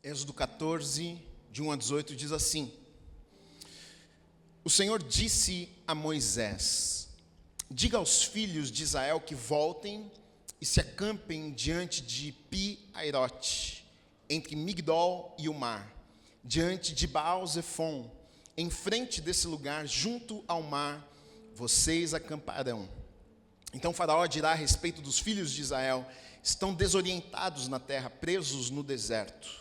Êxodo 14, de 1 a 18, diz assim: O Senhor disse a Moisés: Diga aos filhos de Israel que voltem e se acampem diante de Pi-Hairote, entre Migdol e o mar, diante de Baal-Zefon, em frente desse lugar, junto ao mar, vocês acamparão. Então Faraó dirá a respeito dos filhos de Israel: estão desorientados na terra, presos no deserto.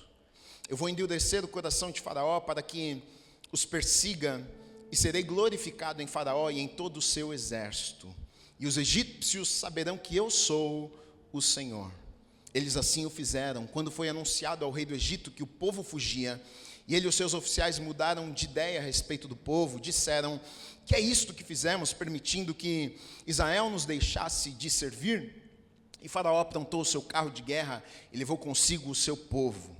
Eu vou endurecer o coração de Faraó para que os persiga, e serei glorificado em Faraó e em todo o seu exército. E os egípcios saberão que eu sou o Senhor. Eles assim o fizeram. Quando foi anunciado ao rei do Egito que o povo fugia, e ele e os seus oficiais mudaram de ideia a respeito do povo, disseram: que é isto que fizemos, permitindo que Israel nos deixasse de servir? E Faraó aprontou o seu carro de guerra e levou consigo o seu povo.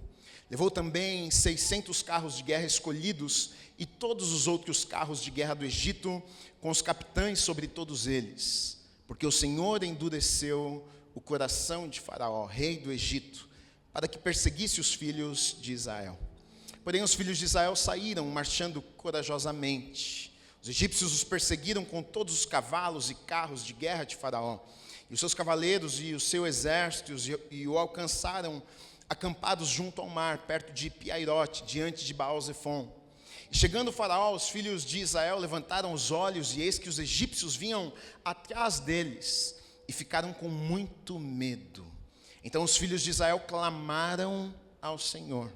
Levou também 600 carros de guerra escolhidos e todos os outros carros de guerra do Egito, com os capitães sobre todos eles, porque o Senhor endureceu o coração de Faraó, rei do Egito, para que perseguisse os filhos de Israel. Porém os filhos de Israel saíram marchando corajosamente. Os egípcios os perseguiram com todos os cavalos e carros de guerra de Faraó, e os seus cavaleiros e o seu exército, e o alcançaram acampados junto ao mar, perto de Pi-Hairote, diante de Baal-Zefon. E chegando Faraó, os filhos de Israel levantaram os olhos, e eis que os egípcios vinham atrás deles, e ficaram com muito medo. Então os filhos de Israel clamaram ao Senhor.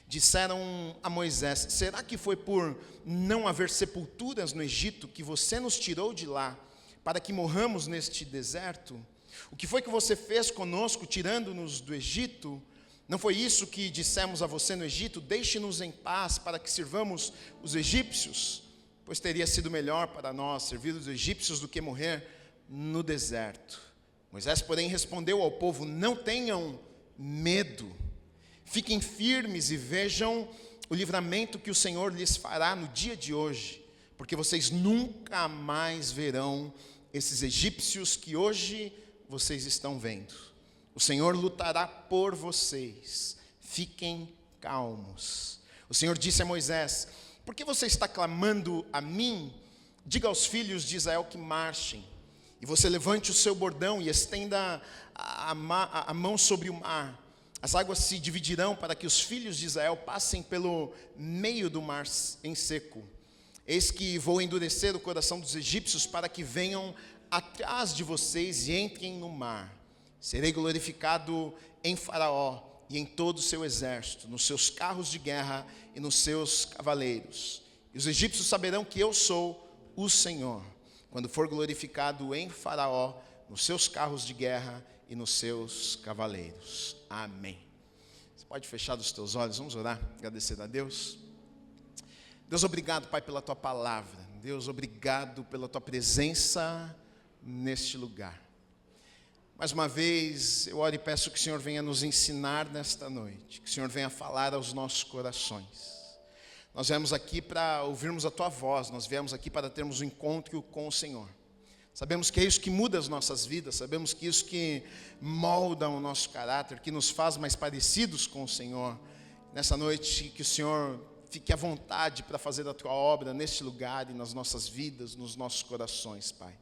Disseram a Moisés: será que foi por não haver sepulturas no Egito que você nos tirou de lá, para que morramos neste deserto? O que foi que você fez conosco, tirando-nos do Egito? Não foi isso que dissemos a você no Egito: deixe-nos em paz para que sirvamos os egípcios? Pois teria sido melhor para nós servir os egípcios do que morrer no deserto. Moisés, porém, respondeu ao povo: não tenham medo, fiquem firmes e vejam o livramento que o Senhor lhes fará no dia de hoje, porque vocês nunca mais verão esses egípcios que hoje vocês estão vendo. O Senhor lutará por vocês, fiquem calmos. O Senhor disse a Moisés: por que você está clamando a mim? Diga aos filhos de Israel que marchem, e você levante o seu bordão e estenda a mão sobre o mar. As águas se dividirão para que os filhos de Israel passem pelo meio do mar em seco. Eis que vou endurecer o coração dos egípcios para que venham atrás de vocês e entrem no mar. Serei glorificado em Faraó e em todo o seu exército, nos seus carros de guerra e nos seus cavaleiros. E os egípcios saberão que eu sou o Senhor, quando for glorificado em Faraó, nos seus carros de guerra e nos seus cavaleiros. Amém. Você pode fechar os teus olhos, vamos orar, agradecer a Deus. Deus, obrigado, Pai, pela Tua palavra. Deus, obrigado pela Tua presença neste lugar. Mais uma vez, eu oro e peço que o Senhor venha nos ensinar nesta noite, que o Senhor venha falar aos nossos corações. Nós viemos aqui para ouvirmos a Tua voz, nós viemos aqui para termos um encontro com o Senhor. Sabemos que é isso que muda as nossas vidas, sabemos que é isso que molda o nosso caráter, que nos faz mais parecidos com o Senhor. Nessa noite, que o Senhor fique à vontade para fazer a Tua obra neste lugar e nas nossas vidas, nos nossos corações, Pai.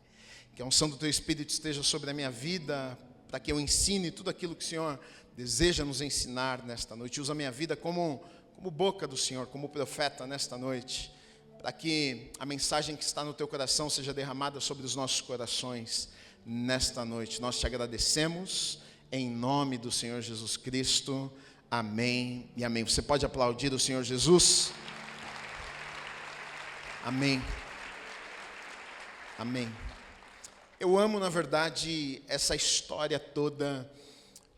Que a unção do Teu Espírito esteja sobre a minha vida, para que eu ensine tudo aquilo que o Senhor deseja nos ensinar nesta noite. Usa a minha vida como boca do Senhor, como profeta nesta noite, para que a mensagem que está no Teu coração seja derramada sobre os nossos corações nesta noite. Nós Te agradecemos, em nome do Senhor Jesus Cristo. Amém e amém. Você pode aplaudir o Senhor Jesus? Amém. Amém. Eu amo, na verdade, essa história toda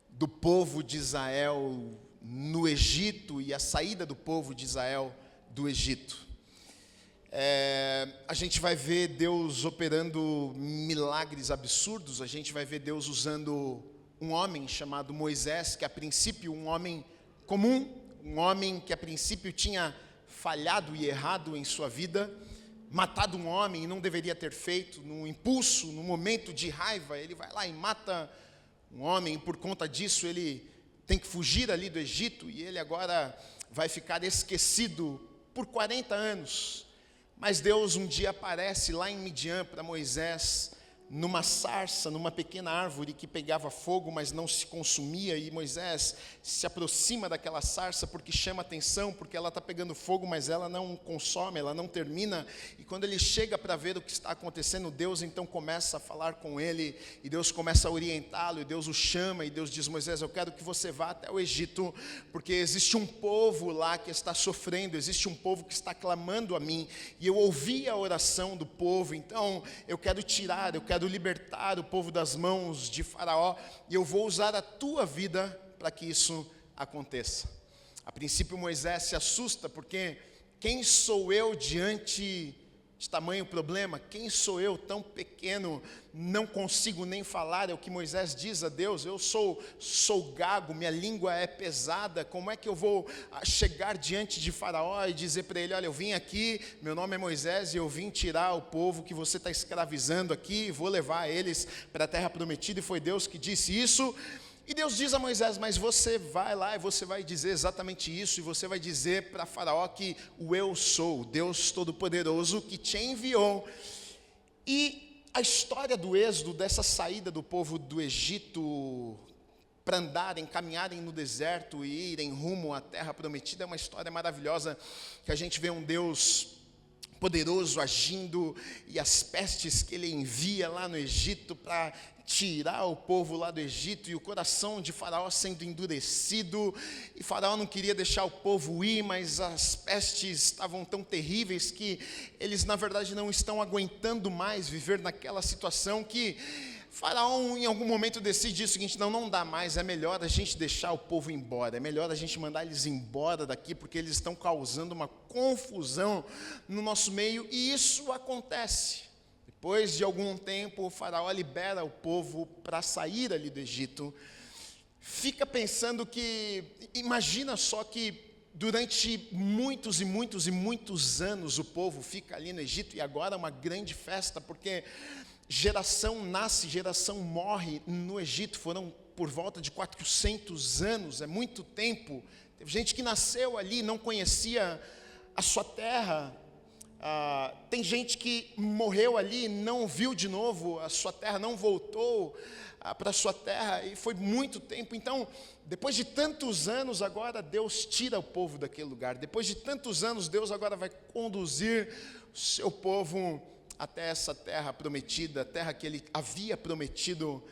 do povo de Israel no Egito e a saída do povo de Israel do Egito. A gente vai ver Deus operando milagres absurdos, a gente vai ver Deus usando um homem chamado Moisés, que a princípio um homem comum, um homem que a princípio tinha falhado e errado em sua vida, matado um homem e não deveria ter feito, num impulso, num momento de raiva, ele vai lá e mata um homem, e por conta disso ele tem que fugir ali do Egito, e ele agora vai ficar esquecido por 40 anos. Mas Deus um dia aparece lá em Midian para Moisés, numa sarça, numa pequena árvore que pegava fogo, mas não se consumia, e Moisés se aproxima daquela sarça porque chama atenção, porque ela está pegando fogo, mas ela não consome, ela não termina, e quando ele chega para ver o que está acontecendo, Deus então começa a falar com ele, e Deus começa a orientá-lo, e Deus o chama, e Deus diz: Moisés, eu quero que você vá até o Egito, porque existe um povo lá que está sofrendo, existe um povo que está clamando a mim, e eu ouvi a oração do povo, então eu quero libertar o povo das mãos de Faraó, e eu vou usar a tua vida para que isso aconteça. A princípio Moisés se assusta, porque quem sou eu diante de tamanho problema? Quem sou eu tão pequeno, não consigo nem falar? É o que Moisés diz a Deus: eu sou gago, minha língua é pesada, como é que eu vou chegar diante de Faraó e dizer para ele: olha, eu vim aqui, meu nome é Moisés, e eu vim tirar o povo que você está escravizando aqui, e vou levar eles para a terra prometida, e foi Deus que disse isso. E Deus diz a Moisés: mas você vai lá e você vai dizer exatamente isso, e você vai dizer para Faraó que o eu sou, o Deus Todo-Poderoso que te enviou. E a história do êxodo, dessa saída do povo do Egito para andarem, caminharem no deserto e irem rumo à terra prometida, é uma história maravilhosa, que a gente vê um Deus poderoso agindo, e as pestes que ele envia lá no Egito para tirar o povo lá do Egito, e o coração de Faraó sendo endurecido, e Faraó não queria deixar o povo ir, mas as pestes estavam tão terríveis que eles na verdade não estão aguentando mais viver naquela situação, que Faraó em algum momento decide o seguinte: não dá mais, é melhor a gente deixar o povo embora, é melhor a gente mandar eles embora daqui, porque eles estão causando uma confusão no nosso meio. E isso acontece. Depois de algum tempo, o Faraó libera o povo para sair ali do Egito. Fica pensando que, imagina só que durante muitos e muitos e muitos anos o povo fica ali no Egito, e agora é uma grande festa, porque geração nasce, geração morre no Egito. Foram por volta de 400 anos, é muito tempo. Teve gente que nasceu ali, não conhecia a sua terra. Tem gente que morreu ali, não viu de novo a sua terra, não voltou para a sua terra, e foi muito tempo. Então, depois de tantos anos, agora Deus tira o povo daquele lugar. Depois de tantos anos, Deus agora vai conduzir o seu povo até essa terra prometida, a terra que ele havia prometido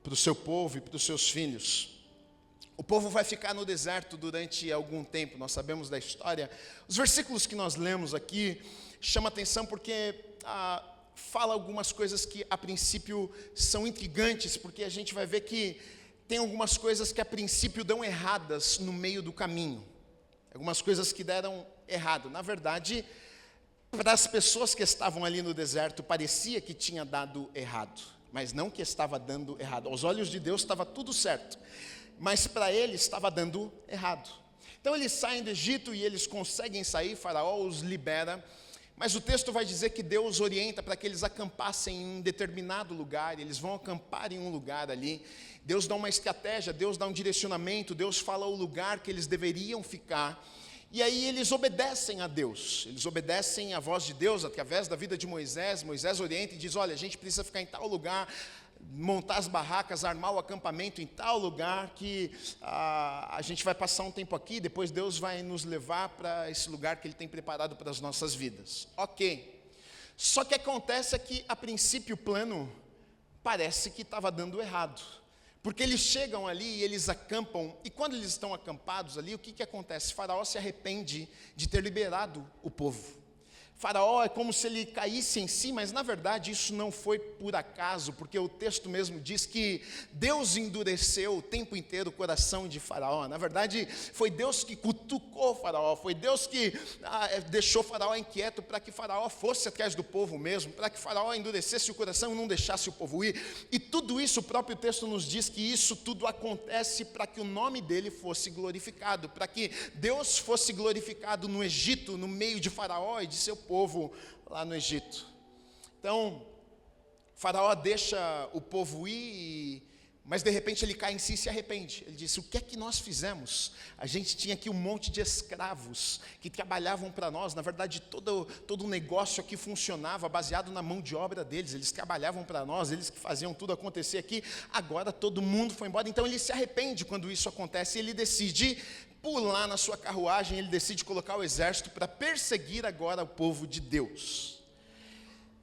para o seu povo e para os seus filhos. O povo vai ficar no deserto durante algum tempo, nós sabemos da história. Os versículos que nós lemos aqui chamam atenção porque fala algumas coisas que a princípio são intrigantes, porque a gente vai ver que tem algumas coisas que a princípio dão erradas no meio do caminho. Algumas coisas que deram errado. Na verdade, para as pessoas que estavam ali no deserto, parecia que tinha dado errado, mas não que estava dando errado. Aos olhos de Deus estava tudo certo, mas para eles estava dando errado. Então eles saem do Egito e eles conseguem sair, Faraó os libera, mas o texto vai dizer que Deus orienta para que eles acampassem em um determinado lugar. Eles vão acampar em um lugar ali. Deus dá uma estratégia, Deus dá um direcionamento, Deus fala o lugar que eles deveriam ficar. E aí eles obedecem a Deus, eles obedecem a voz de Deus através da vida de Moisés. Moisés orienta e diz: olha, a gente precisa ficar em tal lugar, montar as barracas, armar o acampamento em tal lugar, que a gente vai passar um tempo aqui, depois Deus vai nos levar para esse lugar que Ele tem preparado para as nossas vidas. Ok, só que acontece é que a princípio o plano parece que estava dando errado. Porque eles chegam ali e eles acampam, e quando eles estão acampados ali, o que acontece? Faraó se arrepende de ter liberado o povo. Faraó é como se ele caísse em si, mas na verdade isso não foi por acaso, porque o texto mesmo diz que Deus endureceu o tempo inteiro o coração de Faraó. Na verdade foi Deus que cutucou Faraó, foi Deus que deixou Faraó inquieto, para que Faraó fosse atrás do povo mesmo, para que Faraó endurecesse o coração e não deixasse o povo ir. E tudo isso, o próprio texto nos diz que isso tudo acontece para que o nome dele fosse glorificado, para que Deus fosse glorificado no Egito, no meio de Faraó e de seu povo lá no Egito. Então, Faraó deixa o povo ir, e Mas de repente ele cai em si e se arrepende. Ele disse: o que é que nós fizemos? A gente tinha aqui um monte de escravos que trabalhavam para nós. Na verdade, todo o negócio aqui funcionava baseado na mão de obra deles. Eles trabalhavam para nós, eles que faziam tudo acontecer aqui. Agora todo mundo foi embora. Então ele se arrepende quando isso acontece. Ele decide pular na sua carruagem, ele decide colocar o exército para perseguir agora o povo de Deus.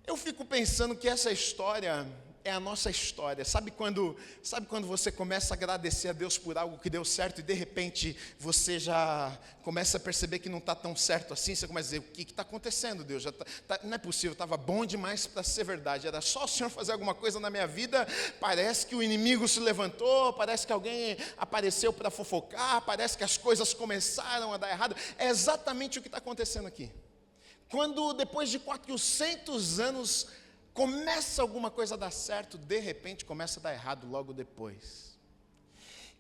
Eu fico pensando que essa história é a nossa história. Sabe quando você começa a agradecer a Deus por algo que deu certo e de repente você já começa a perceber que não está tão certo assim? Você começa a dizer: o que está acontecendo, Deus? Não é possível, estava bom demais para ser verdade. Era só o Senhor fazer alguma coisa na minha vida. Parece que o inimigo se levantou, parece que alguém apareceu para fofocar, parece que as coisas começaram a dar errado. É exatamente o que está acontecendo aqui. Quando depois de 400 anos começa alguma coisa a dar certo, de repente começa a dar errado logo depois.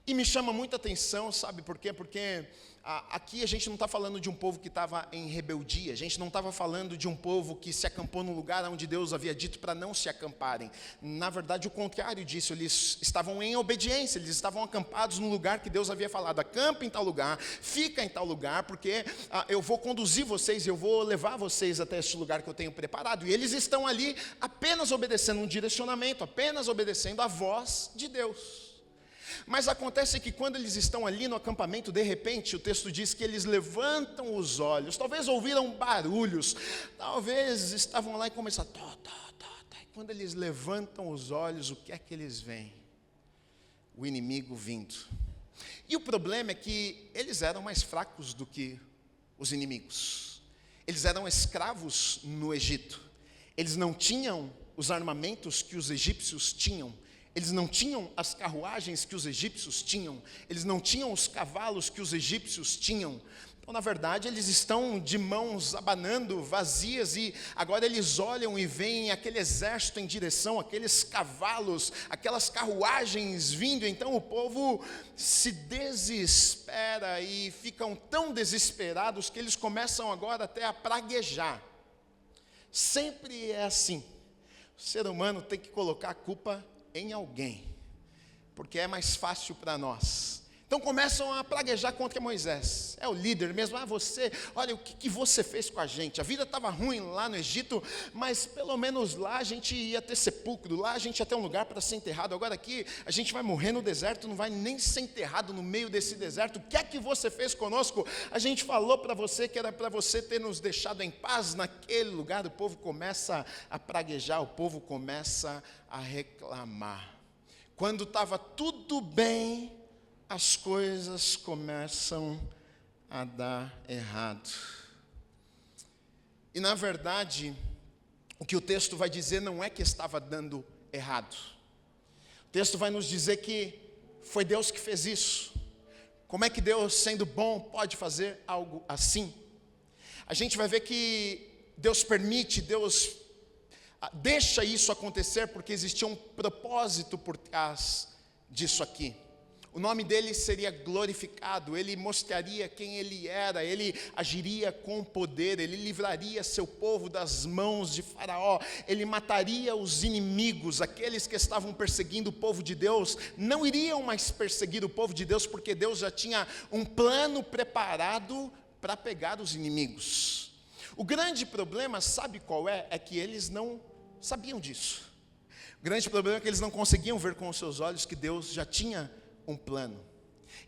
E me chama muita atenção, sabe por quê? Porque aqui a gente não está falando de um povo que estava em rebeldia, a gente não estava falando de um povo que se acampou num lugar onde Deus havia dito para não se acamparem. Na verdade, o contrário disso, eles estavam em obediência, eles estavam acampados no lugar que Deus havia falado: acampa em tal lugar, fica em tal lugar, porque eu vou conduzir vocês, eu vou levar vocês até este lugar que eu tenho preparado. E eles estão ali apenas obedecendo um direcionamento, apenas obedecendo a voz de Deus. Mas acontece que quando eles estão ali no acampamento, de repente o texto diz que eles levantam os olhos, talvez ouviram barulhos, talvez estavam lá e começaram, e quando eles levantam os olhos, o que é que eles veem? O inimigo vindo. E o problema é que eles eram mais fracos do que os inimigos. Eles eram escravos no Egito. Eles não tinham os armamentos que os egípcios tinham. Eles não tinham as carruagens que os egípcios tinham. Eles não tinham os cavalos que os egípcios tinham. Então, na verdade, eles estão de mãos abanando, vazias, e agora eles olham e veem aquele exército em direção, aqueles cavalos, aquelas carruagens vindo. Então o povo se desespera e ficam tão desesperados que eles começam agora até a praguejar. Sempre é assim. O ser humano tem que colocar a culpa em alguém, porque é mais fácil para nós. Então começam a praguejar contra Moisés. É o líder mesmo. Você, olha o que você fez com a gente. A vida estava ruim lá no Egito, mas pelo menos lá a gente ia ter sepulcro, lá a gente ia ter um lugar para ser enterrado. Agora aqui a gente vai morrer no deserto, não vai nem ser enterrado no meio desse deserto. O que é que você fez conosco? A gente falou para você que era para você ter nos deixado em paz naquele lugar. O povo começa a praguejar, o povo começa a reclamar. Quando estava tudo bem, as coisas começam a dar errado. E na verdade, o que o texto vai dizer não é que estava dando errado. O texto vai nos dizer que foi Deus que fez isso. Como é que Deus, sendo bom, pode fazer algo assim? A gente vai ver que Deus permite, Deus deixa isso acontecer porque existia um propósito por trás disso aqui. O nome dele seria glorificado, ele mostraria quem ele era, ele agiria com poder, ele livraria seu povo das mãos de Faraó, ele mataria os inimigos, aqueles que estavam perseguindo o povo de Deus, não iriam mais perseguir o povo de Deus, porque Deus já tinha um plano preparado para pegar os inimigos. O grande problema, sabe qual é? É que eles não sabiam disso. O grande problema é que eles não conseguiam ver com os seus olhos que Deus já tinha um plano.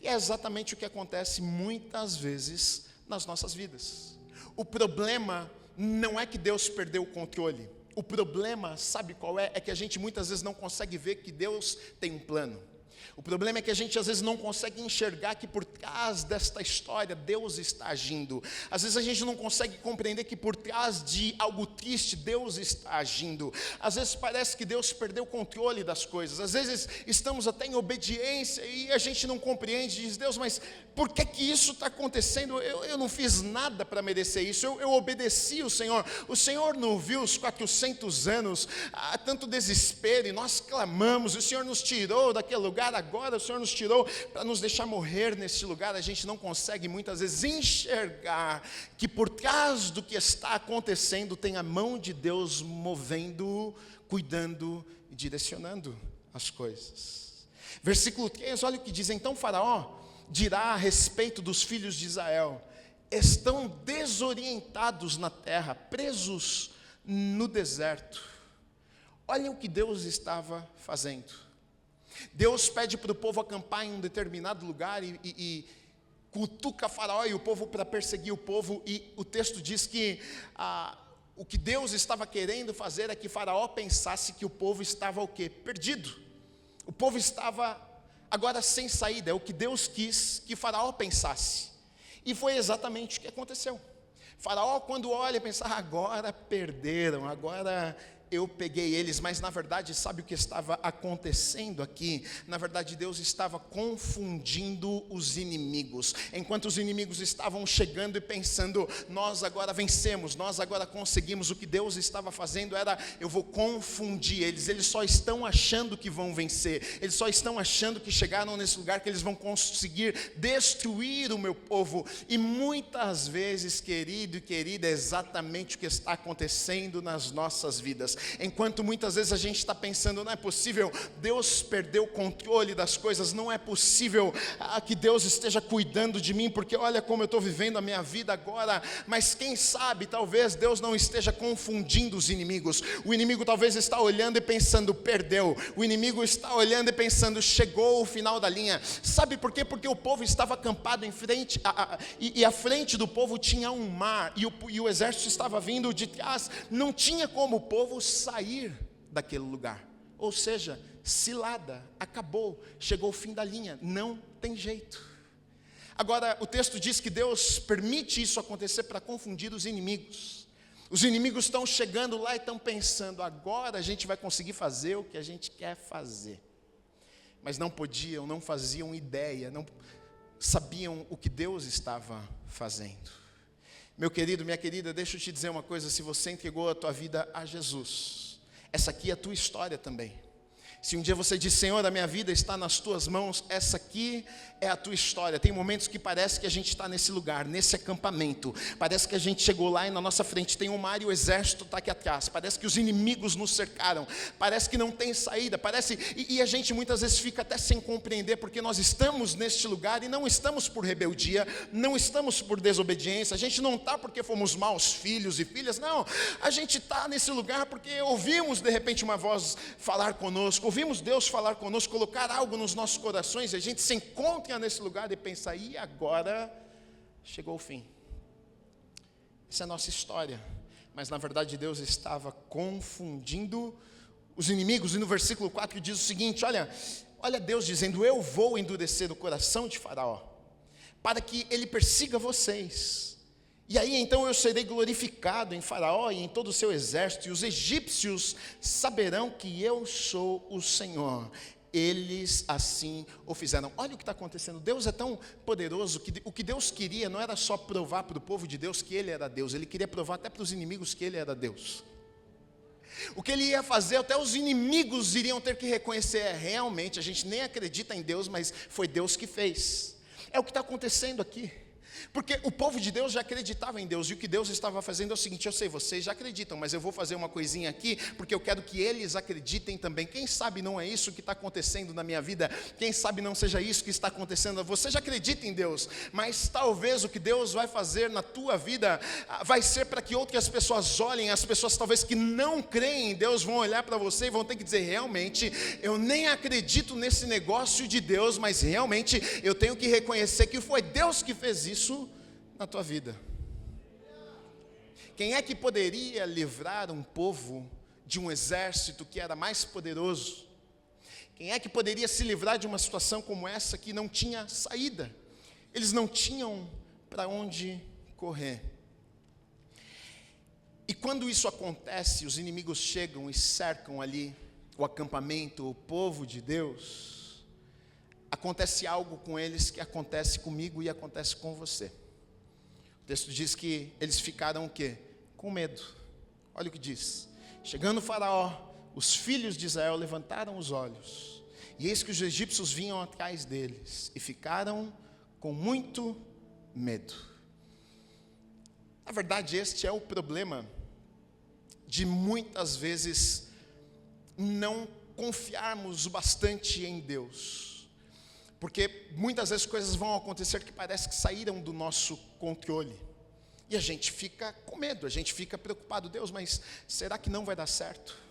E é exatamente o que acontece muitas vezes nas nossas vidas. O problema não é que Deus perdeu o controle. O problema, sabe qual é? É que a gente muitas vezes não consegue ver que Deus tem um plano. O problema é que a gente às vezes não consegue enxergar que por trás desta história Deus está agindo. Às vezes a gente não consegue compreender que por trás de algo triste Deus está agindo. Às vezes parece que Deus perdeu o controle das coisas. Às vezes estamos até em obediência e a gente não compreende. Diz: Deus, mas por que que isso está acontecendo? Eu não fiz nada para merecer isso. Eu obedeci o Senhor. O Senhor não viu os 400 anos, tanto desespero, e nós clamamos. O Senhor nos tirou daquele lugar. Agora o Senhor nos tirou para nos deixar morrer nesse lugar. A gente não consegue muitas vezes enxergar que por trás do que está acontecendo tem a mão de Deus movendo, cuidando e direcionando as coisas. Versículo 3, olha o que diz: então Faraó dirá a respeito dos filhos de Israel: estão desorientados na terra, presos no deserto. Olhem o que Deus estava fazendo. Deus pede para o povo acampar em um determinado lugar e cutuca Faraó e o povo para perseguir o povo, e o texto diz que o que Deus estava querendo fazer é que Faraó pensasse que o povo estava o quê? Perdido. O povo estava agora sem saída. É o que Deus quis que Faraó pensasse, e foi exatamente o que aconteceu. Faraó, quando olha, pensa: agora perderam, agora eu peguei eles. Mas na verdade, sabe o que estava acontecendo aqui? Na verdade, Deus estava confundindo os inimigos. Enquanto os inimigos estavam chegando e pensando: nós agora vencemos, nós agora conseguimos, o que Deus estava fazendo era: eu vou confundir eles só estão achando que vão vencer, eles só estão achando que chegaram nesse lugar, que eles vão conseguir destruir o meu povo. E muitas vezes, querido e querida, é exatamente o que está acontecendo nas nossas vidas. Enquanto muitas vezes a gente está pensando: não é possível, Deus perdeu o controle das coisas, não é possível que Deus esteja cuidando de mim, porque olha como eu estou vivendo a minha vida agora. Mas quem sabe, talvez Deus não esteja confundindo os inimigos. O inimigo talvez está olhando e pensando: perdeu. O inimigo está olhando e pensando: chegou o final da linha. Sabe por quê? Porque o povo estava acampado em frente, e à frente do povo tinha um mar, e o exército estava vindo de trás. Não tinha como o povo sair daquele lugar. Ou seja, cilada, acabou, chegou o fim da linha, não tem jeito. Agora, o texto diz que Deus permite isso acontecer para confundir os inimigos. Os inimigos estão chegando lá e estão pensando: agora a gente vai conseguir fazer o que a gente quer fazer. Mas não podiam, não faziam ideia, não sabiam o que Deus estava fazendo. Meu querido, minha querida, deixa eu te dizer uma coisa: se você entregou a tua vida a Jesus, essa aqui é a tua história também. Se um dia você diz: Senhor, a minha vida está nas tuas mãos, essa aqui é a tua história. Tem momentos que parece que a gente está nesse lugar, nesse acampamento. Parece que a gente chegou lá e na nossa frente tem um mar e o exército está aqui atrás. Parece que os inimigos nos cercaram. Parece que não tem saída. E a gente muitas vezes fica até sem compreender, porque nós estamos neste lugar e não estamos por rebeldia, não estamos por desobediência. A gente não está porque fomos maus filhos e filhas. Não, a gente está nesse lugar porque ouvimos de repente uma voz falar conosco. Ouvimos Deus falar conosco, colocar algo nos nossos corações, e a gente se encontra nesse lugar e pensa: e agora chegou o fim. Essa é a nossa história. Mas na verdade Deus estava confundindo os inimigos. E no versículo 4 diz o seguinte: olha Deus dizendo: eu vou endurecer o coração de Faraó, para que ele persiga vocês. E aí então eu serei glorificado em Faraó e em todo o seu exército, e os egípcios saberão que eu sou o Senhor. Eles assim o fizeram. Olha o que está acontecendo. Deus é tão poderoso que o que Deus queria não era só provar para o povo de Deus que Ele era Deus. Ele queria provar até para os inimigos que Ele era Deus. O que Ele ia fazer, até os inimigos iriam ter que reconhecer: realmente a gente nem acredita em Deus, mas foi Deus que fez. É o que está acontecendo aqui. Porque o povo de Deus já acreditava em Deus, e o que Deus estava fazendo é o seguinte: eu sei, vocês já acreditam, mas eu vou fazer uma coisinha aqui, porque eu quero que eles acreditem também. Quem sabe não é isso que está acontecendo na minha vida? Quem sabe não seja isso que está acontecendo? Você já acredita em Deus, mas talvez o que Deus vai fazer na tua vida vai ser para que outras pessoas olhem. As pessoas talvez que não creem em Deus vão olhar para você e vão ter que dizer: realmente, eu nem acredito nesse negócio de Deus, mas realmente eu tenho que reconhecer que foi Deus que fez isso na tua vida. Quem é que poderia livrar um povo de um exército que era mais poderoso? Quem é que poderia se livrar de uma situação como essa que não tinha saída? Eles não tinham para onde correr. E quando isso acontece, os inimigos chegam e cercam ali o acampamento, o povo de Deus. Acontece algo com eles que acontece comigo e acontece com você. O texto diz que eles ficaram o quê? Com medo. Olha o que diz: chegando o Faraó, os filhos de Israel levantaram os olhos, e eis que os egípcios vinham atrás deles, e ficaram com muito medo. Na verdade, este é o problema de muitas vezes não confiarmos bastante em Deus, porque muitas vezes coisas vão acontecer que parece que saíram do nosso controle, e a gente fica com medo, a gente fica preocupado. Deus, mas será que não vai dar certo?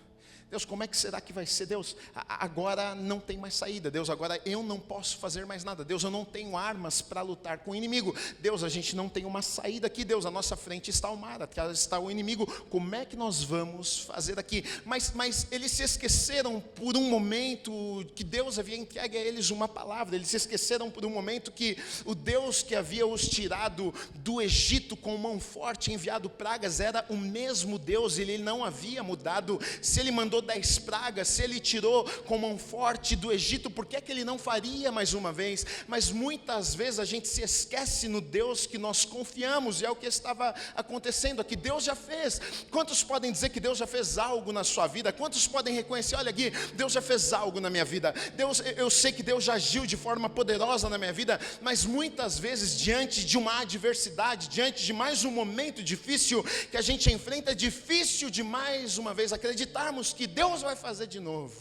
Deus, como é que será que vai ser? Deus, agora não tem mais saída. Deus, agora eu não posso fazer mais nada. Deus, eu não tenho armas para lutar com o inimigo. Deus, a gente não tem uma saída aqui. Deus, à nossa frente está o mar, atrás está o inimigo. Como é que nós vamos fazer aqui? Mas eles se esqueceram por um momento que Deus havia entregue a eles uma palavra. Eles se esqueceram por um momento que o Deus que havia os tirado do Egito com mão forte, enviado pragas, era o mesmo Deus. Ele não havia mudado. Se ele mandou 10 pragas, se ele tirou com mão forte do Egito, por que é que ele não faria mais uma vez? Mas muitas vezes a gente se esquece no Deus que nós confiamos, e é o que estava acontecendo aqui. Deus já fez. Quantos podem dizer que Deus já fez algo na sua vida? Quantos podem reconhecer, olha aqui, Deus já fez algo na minha vida? Deus, eu sei que Deus já agiu de forma poderosa na minha vida, mas muitas vezes diante de uma adversidade, diante de mais um momento difícil que a gente enfrenta, é difícil de mais uma vez acreditarmos que Deus vai fazer de novo,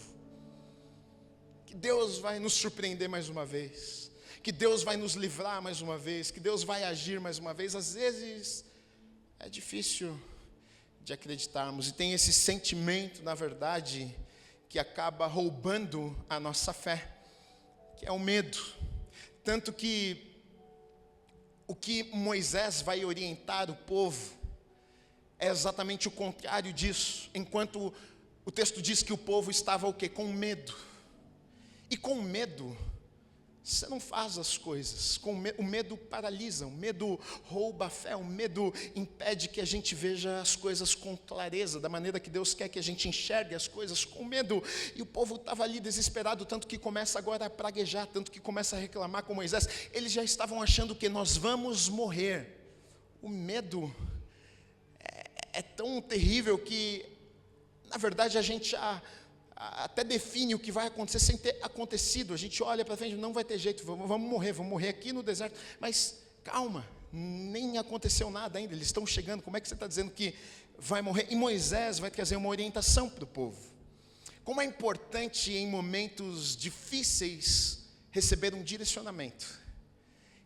que Deus vai nos surpreender mais uma vez, que Deus vai nos livrar mais uma vez, que Deus vai agir mais uma vez. Às vezes é difícil de acreditarmos, e tem esse sentimento, na verdade, que acaba roubando a nossa fé, que é o medo. Tanto que o que Moisés vai orientar o povo é exatamente o contrário disso. Enquanto o texto diz que o povo estava o quê? Com medo. E com medo, você não faz as coisas. O medo paralisa, o medo rouba a fé, o medo impede que a gente veja as coisas com clareza, da maneira que Deus quer que a gente enxergue as coisas, com medo. E o povo estava ali desesperado, tanto que começa agora a praguejar, tanto que começa a reclamar com Moisés. Eles já estavam achando que nós vamos morrer. O medo é tão terrível que, na verdade, a gente já até define o que vai acontecer sem ter acontecido. A gente olha para frente, não vai ter jeito, vamos morrer aqui no deserto. Mas calma, nem aconteceu nada ainda, eles estão chegando. Como é que você está dizendo que vai morrer? E Moisés vai trazer uma orientação para o povo. Como é importante em momentos difíceis receber um direcionamento.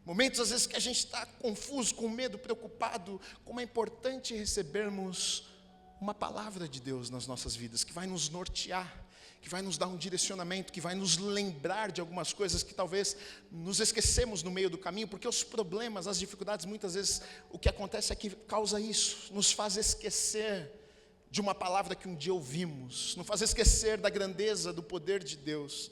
Momentos às vezes que a gente está confuso, com medo, preocupado. Como é importante recebermos uma palavra de Deus nas nossas vidas, que vai nos nortear, que vai nos dar um direcionamento, que vai nos lembrar de algumas coisas que talvez nos esquecemos no meio do caminho, porque os problemas, as dificuldades, muitas vezes o que acontece é que causa isso, nos faz esquecer de uma palavra que um dia ouvimos, nos faz esquecer da grandeza, do poder de Deus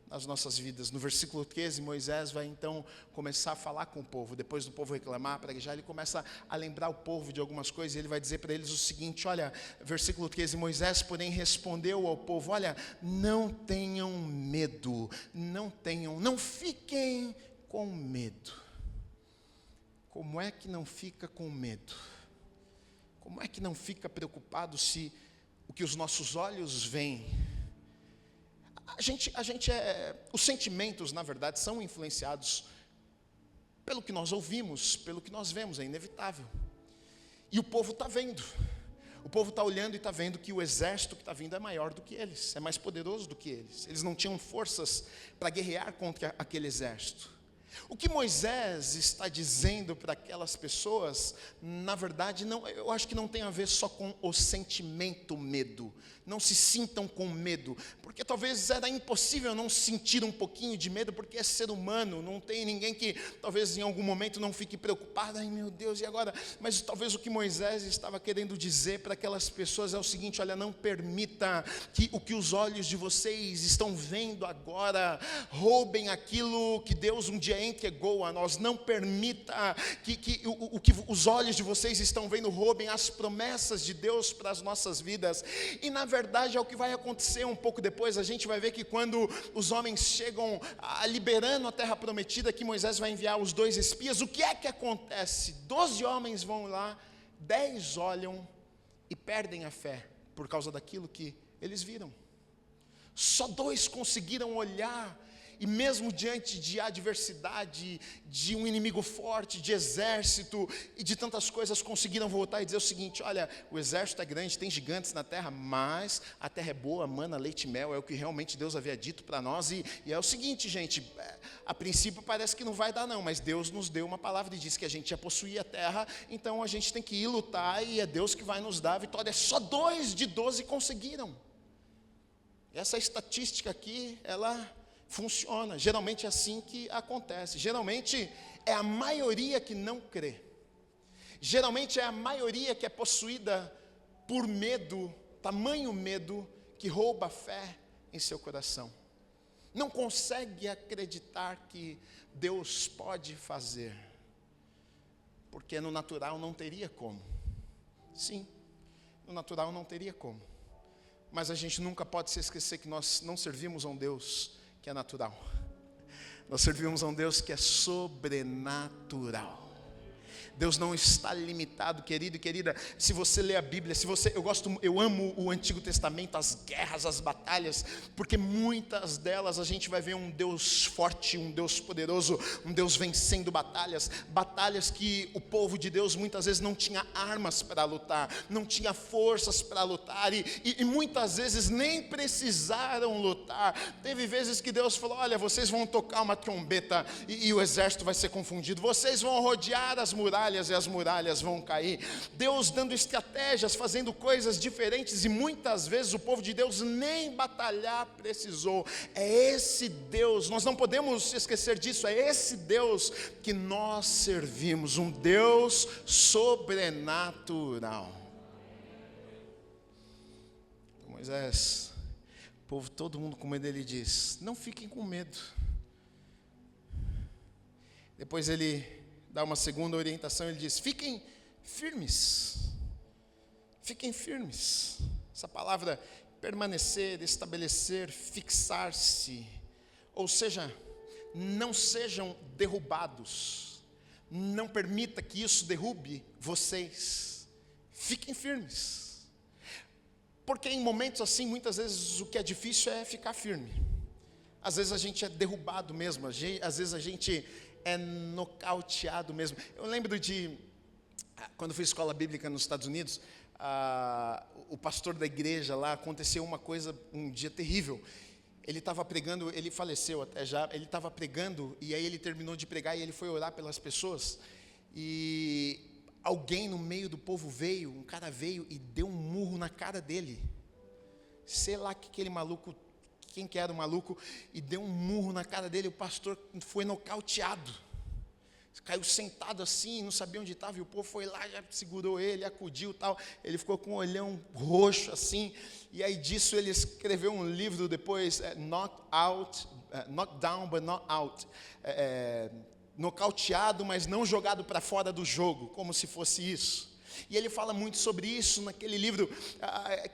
nas nossas vidas. No versículo 13, Moisés vai então começar a falar com o povo. Depois do povo reclamar, praguejar, ele começa a lembrar o povo de algumas coisas, e ele vai dizer para eles o seguinte, olha, versículo 13, Moisés, porém, respondeu ao povo, olha, não tenham medo, não fiquem com medo. Como é que não fica com medo? Como é que não fica preocupado se o que os nossos olhos veem? Os sentimentos, na verdade, são influenciados pelo que nós ouvimos, pelo que nós vemos, é inevitável. E o povo está vendo, o povo está olhando e está vendo que o exército que está vindo é maior do que eles, é mais poderoso do que eles. Eles não tinham forças para guerrear contra aquele exército. O que Moisés está dizendo para aquelas pessoas, na verdade, eu acho que não tem a ver só com o sentimento medo. Não se sintam com medo, porque talvez era impossível não sentir um pouquinho de medo, porque é ser humano, não tem ninguém que talvez em algum momento não fique preocupado, ai meu Deus, e agora? Mas talvez o que Moisés estava querendo dizer para aquelas pessoas é o seguinte, olha, não permita que o que os olhos de vocês estão vendo agora roubem aquilo que Deus um dia entregou a nós. Não permita que o que os olhos de vocês estão vendo roubem as promessas de Deus para as nossas vidas. E na verdade é o que vai acontecer um pouco depois. A gente vai ver que quando os homens chegam liberando a terra prometida, que Moisés vai enviar os 2 espias, o que é que acontece? 12 homens vão lá, 10 olham e perdem a fé por causa daquilo que eles viram. Só 2 conseguiram olhar E mesmo diante de adversidade, de um inimigo forte, de exército e de tantas coisas, conseguiram voltar e dizer o seguinte: olha, o exército é grande, tem gigantes na terra, mas a terra é boa, mana, leite e mel, é o que realmente Deus havia dito para nós. E é o seguinte, gente, a princípio parece que não vai dar não, mas Deus nos deu uma palavra e disse que a gente ia possuir a terra, então a gente tem que ir lutar e é Deus que vai nos dar a vitória. Só 2 de 12 conseguiram. Essa estatística aqui, ela funciona, geralmente é assim que acontece. Geralmente é a maioria que não crê. Geralmente é a maioria que é possuída por medo, tamanho medo, que rouba a fé em seu coração. Não consegue acreditar que Deus pode fazer, porque no natural não teria como. Sim, no natural não teria como. Mas a gente nunca pode se esquecer que nós não servimos a um Deus que é natural. Nós servimos a um Deus que é sobrenatural. Deus não está limitado, querido e querida. Se você lê a Bíblia, eu amo o Antigo Testamento, as guerras, as batalhas, porque muitas delas a gente vai ver um Deus forte, um Deus poderoso, um Deus vencendo batalhas que o povo de Deus muitas vezes não tinha armas para lutar, não tinha forças para lutar, e muitas vezes nem precisaram lutar. Teve vezes que Deus falou: olha, vocês vão tocar uma trombeta e o exército vai ser confundido, vocês vão rodear as muralhas e as muralhas vão cair. Deus dando estratégias, fazendo coisas diferentes, e muitas vezes o povo de Deus nem batalhar precisou. É esse Deus, nós não podemos esquecer disso, é esse Deus que nós servimos, um Deus sobrenatural. Moisés, o povo, todo mundo com medo, ele diz: não fiquem com medo. Depois ele dá uma segunda orientação, ele diz: fiquem firmes. Fiquem firmes. Essa palavra permanecer, estabelecer, fixar-se. Ou seja, não sejam derrubados. Não permita que isso derrube vocês. Fiquem firmes. Porque em momentos assim, muitas vezes o que é difícil é ficar firme. Às vezes a gente é derrubado mesmo, às vezes a gente é nocauteado mesmo. Eu lembro de, quando fui à escola bíblica nos Estados Unidos, o pastor da igreja lá, aconteceu uma coisa, um dia terrível. Ele estava pregando, ele faleceu até já, ele estava pregando, e aí ele terminou de pregar, e ele foi orar pelas pessoas, e alguém no meio do povo veio, um cara veio e deu um murro na cara dele. Sei lá que aquele maluco, quem que era o maluco, e deu um murro na cara dele. O pastor foi nocauteado, caiu sentado assim, não sabia onde estava, e o povo foi lá, já segurou ele, acudiu e tal. Ele ficou com um olhão roxo assim, e aí disso ele escreveu um livro depois, Knocked Down but not out, nocauteado, mas não jogado para fora do jogo, como se fosse isso. E ele fala muito sobre isso naquele livro,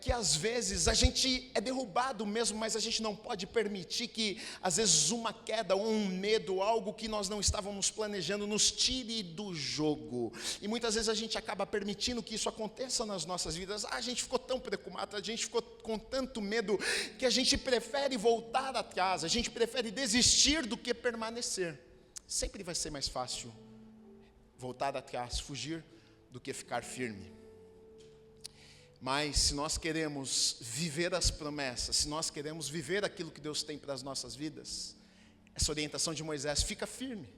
que às vezes a gente é derrubado mesmo, mas a gente não pode permitir que às vezes uma queda ou um medo, algo que nós não estávamos planejando, nos tire do jogo. E muitas vezes a gente acaba permitindo que isso aconteça nas nossas vidas. A gente ficou tão preocupado, a gente ficou com tanto medo, que a gente prefere voltar atrás, a gente prefere desistir do que permanecer. Sempre vai ser mais fácil voltar atrás, fugir, do que ficar firme. Mas se nós queremos viver as promessas, se nós queremos viver aquilo que Deus tem para as nossas vidas, essa orientação de Moisés: fica firme,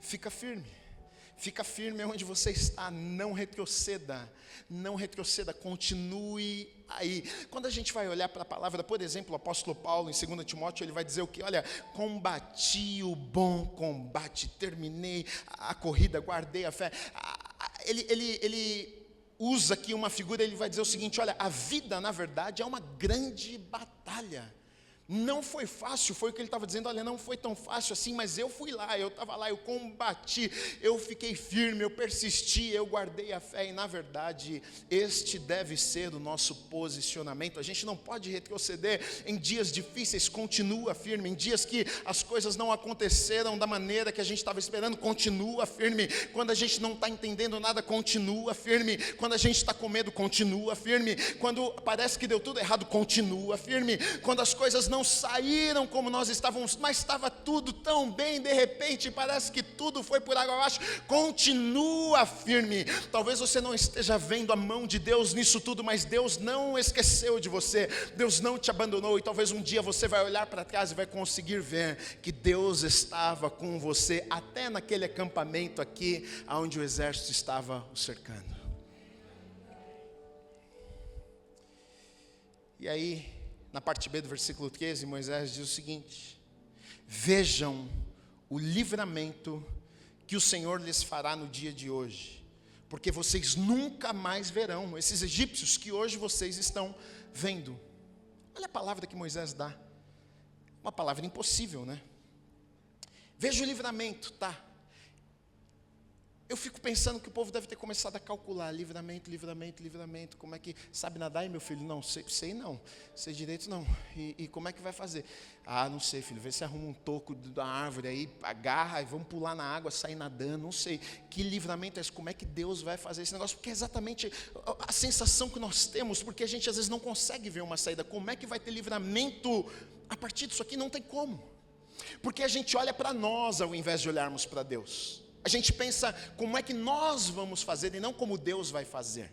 fica firme. Fica firme onde você está, não retroceda, continue aí. Quando a gente vai olhar para a palavra, por exemplo, o apóstolo Paulo, em 2 Timóteo, ele vai dizer o que? Olha, combati o bom combate, terminei a corrida, guardei a fé. Ele usa aqui uma figura, ele vai dizer o seguinte: olha, a vida, na verdade, é uma grande batalha. Não foi fácil, foi o que ele estava dizendo. Olha, não foi tão fácil assim, mas eu fui lá, eu estava lá, eu combati, eu fiquei firme, eu persisti, eu guardei a fé. E na verdade, este deve ser o nosso posicionamento. A gente não pode retroceder em dias difíceis. Continua firme. Em dias que as coisas não aconteceram da maneira que a gente estava esperando, continua firme. Quando a gente não está entendendo nada, continua firme. Quando a gente está com medo, continua firme. Quando parece que deu tudo errado, continua firme. Quando as coisas não não saíram como nós estávamos, mas estava tudo tão bem, de repente parece que tudo foi por água abaixo. Continua firme. Talvez você não esteja vendo a mão de Deus nisso tudo, mas Deus não esqueceu de você, Deus não te abandonou, e talvez um dia você vai olhar para trás e vai conseguir ver que Deus estava com você, até naquele acampamento aqui, onde o exército estava o cercando. E aí, na parte B do versículo 13, Moisés diz o seguinte: vejam o livramento que o Senhor lhes fará no dia de hoje, porque vocês nunca mais verão esses egípcios que hoje vocês estão vendo. Olha a palavra que Moisés dá, uma palavra impossível, né? Veja o livramento, tá? Eu fico pensando que o povo deve ter começado a calcular, livramento, como é que, sabe nadar aí, meu filho? Não, sei não, sei direito não, e como é que vai fazer? Ah, não sei, filho, vê se arruma um toco da árvore aí, agarra e vamos pular na água, sair nadando, não sei, que livramento é esse, como é que Deus vai fazer esse negócio? Porque é exatamente a sensação que nós temos, porque a gente às vezes não consegue ver uma saída. Como é que vai ter livramento a partir disso aqui? Não tem como, porque a gente olha para nós ao invés de olharmos para Deus. A gente pensa como é que nós vamos fazer e não como Deus vai fazer.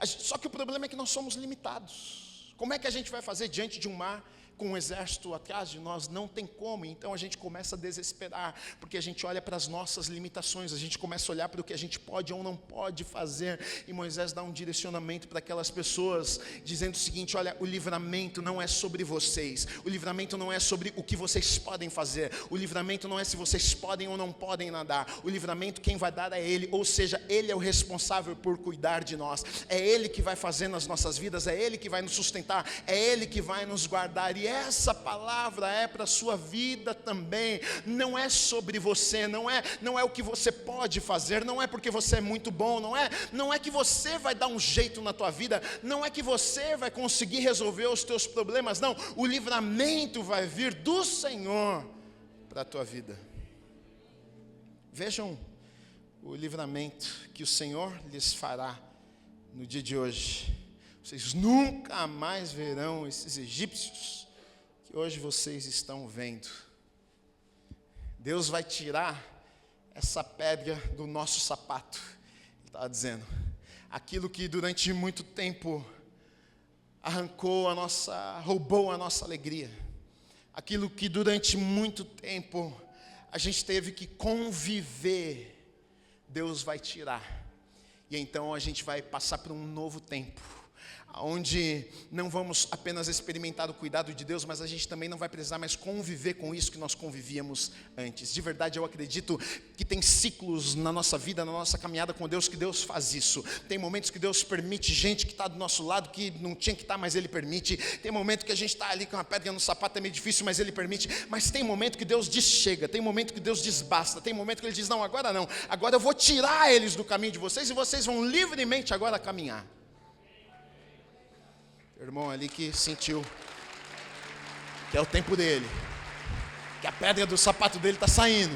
Só que o problema é que nós somos limitados. Como é que a gente vai fazer diante de um mar com um exército atrás de nós? Não tem como. Então a gente começa a desesperar, porque a gente olha para as nossas limitações, a gente começa a olhar para o que a gente pode ou não pode fazer. E Moisés dá um direcionamento para aquelas pessoas, dizendo o seguinte: olha, o livramento não é sobre vocês, o livramento não é sobre o que vocês podem fazer, o livramento não é se vocês podem ou não podem nadar, o livramento quem vai dar é Ele, ou seja, Ele é o responsável por cuidar de nós, é Ele que vai fazer nas nossas vidas, é Ele que vai nos sustentar, é Ele que vai nos guardar. E essa palavra é para a sua vida também. Não é sobre você, não é o que você pode fazer, não é porque você é muito bom, não é que você vai dar um jeito na tua vida, não é que você vai conseguir resolver os teus problemas, não. O livramento vai vir do Senhor para a tua vida. Vejam o livramento que o Senhor lhes fará no dia de hoje. Vocês nunca mais verão esses egípcios que hoje vocês estão vendo. Deus vai tirar essa pedra do nosso sapato. Ele estava dizendo, aquilo que durante muito tempo roubou a nossa alegria, aquilo que durante muito tempo a gente teve que conviver, Deus vai tirar. E então a gente vai passar por um novo tempo, onde não vamos apenas experimentar o cuidado de Deus, mas a gente também não vai precisar mais conviver com isso que nós convivíamos antes. De verdade, eu acredito que tem ciclos na nossa vida, na nossa caminhada com Deus, que Deus faz isso. Tem momentos que Deus permite gente que está do nosso lado, que não tinha que estar, mas Ele permite. Tem momento que a gente está ali com uma pedra no sapato, é meio difícil, mas Ele permite. Mas tem momento que Deus diz chega, tem momento que Deus diz basta, tem momento que Ele diz não, agora eu vou tirar eles do caminho de vocês, e vocês vão livremente agora caminhar. Irmão ali que sentiu que é o tempo dele, que a pedra do sapato dele está saindo.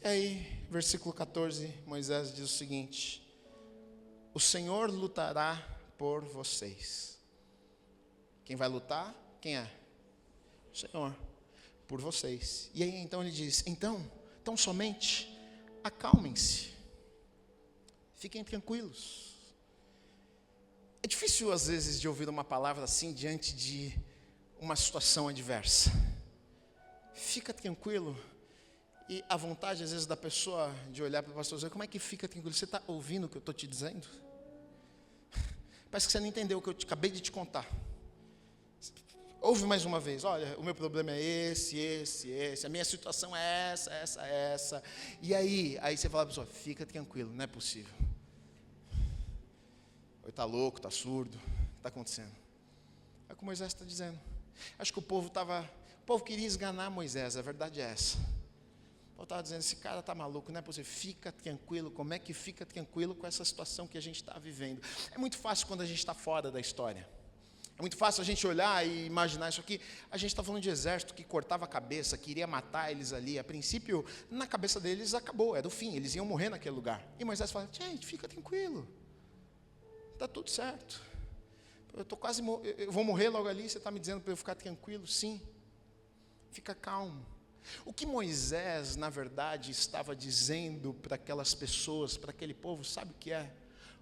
E aí, versículo 14, Moisés diz o seguinte: o Senhor lutará por vocês. Quem vai lutar? Quem é? O Senhor, por vocês. E aí então ele diz, então somente acalmem-se, fiquem tranquilos. É difícil às vezes de ouvir uma palavra assim diante de uma situação adversa. Fica tranquilo. E a vontade às vezes da pessoa de olhar para o pastor e dizer, como é que fica tranquilo? Você está ouvindo o que eu estou te dizendo? Parece que você não entendeu o que eu acabei de te contar. Ouve mais uma vez, olha, o meu problema é esse, a minha situação é essa. E aí você fala para a pessoa, fica tranquilo, não é possível. Ou está louco, está surdo, o que está acontecendo? É o que Moisés está dizendo. Acho que o povo queria esganar Moisés, a verdade é essa. O povo estava dizendo, esse cara está maluco, não é possível, fica tranquilo. Como é que fica tranquilo com essa situação que a gente está vivendo? É muito fácil quando a gente está fora da história. É muito fácil a gente olhar e imaginar isso aqui. A gente está falando de exército que cortava a cabeça, queria matar eles ali. A princípio, na cabeça deles acabou, era o fim, eles iam morrer naquele lugar. E Moisés fala, gente, fica tranquilo. Está tudo certo. eu vou morrer logo ali, você está me dizendo para eu ficar tranquilo? Sim, fica calmo. O que Moisés, na verdade, estava dizendo para aquelas pessoas, para aquele povo, sabe o que é?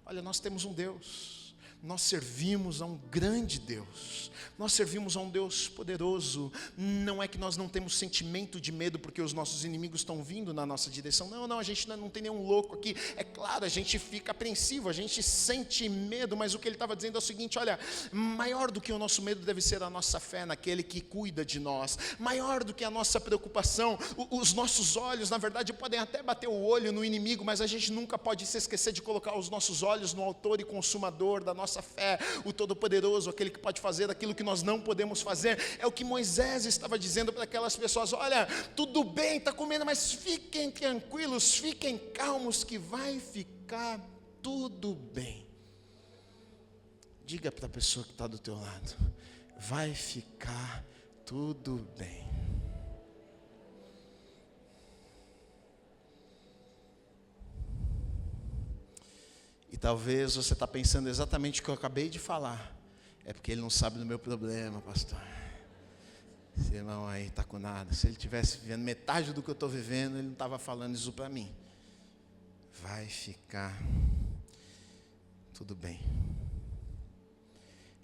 Olha, nós temos um Deus, nós servimos a um grande Deus, nós servimos a um Deus poderoso. Não é que nós não temos sentimento de medo porque os nossos inimigos estão vindo na nossa direção, não, a gente não tem nenhum louco aqui. É claro, a gente fica apreensivo, a gente sente medo, mas o que ele estava dizendo é o seguinte: olha, maior do que o nosso medo deve ser a nossa fé naquele que cuida de nós, maior do que a nossa preocupação. Os nossos olhos, na verdade, podem até bater o olho no inimigo, mas a gente nunca pode se esquecer de colocar os nossos olhos no autor e consumador da nossa fé, o Todo-Poderoso, aquele que pode fazer aquilo que nós não podemos fazer. É o que Moisés estava dizendo para aquelas pessoas: olha, tudo bem, está comendo, mas fiquem tranquilos, fiquem calmos, que vai ficar tudo bem. Diga para a pessoa que está do teu lado: vai ficar tudo bem. E talvez você está pensando exatamente o que eu acabei de falar. É porque ele não sabe do meu problema, pastor. Esse irmão aí está com nada. Se ele estivesse vivendo metade do que eu estou vivendo, ele não estava falando isso para mim. Vai ficar tudo bem.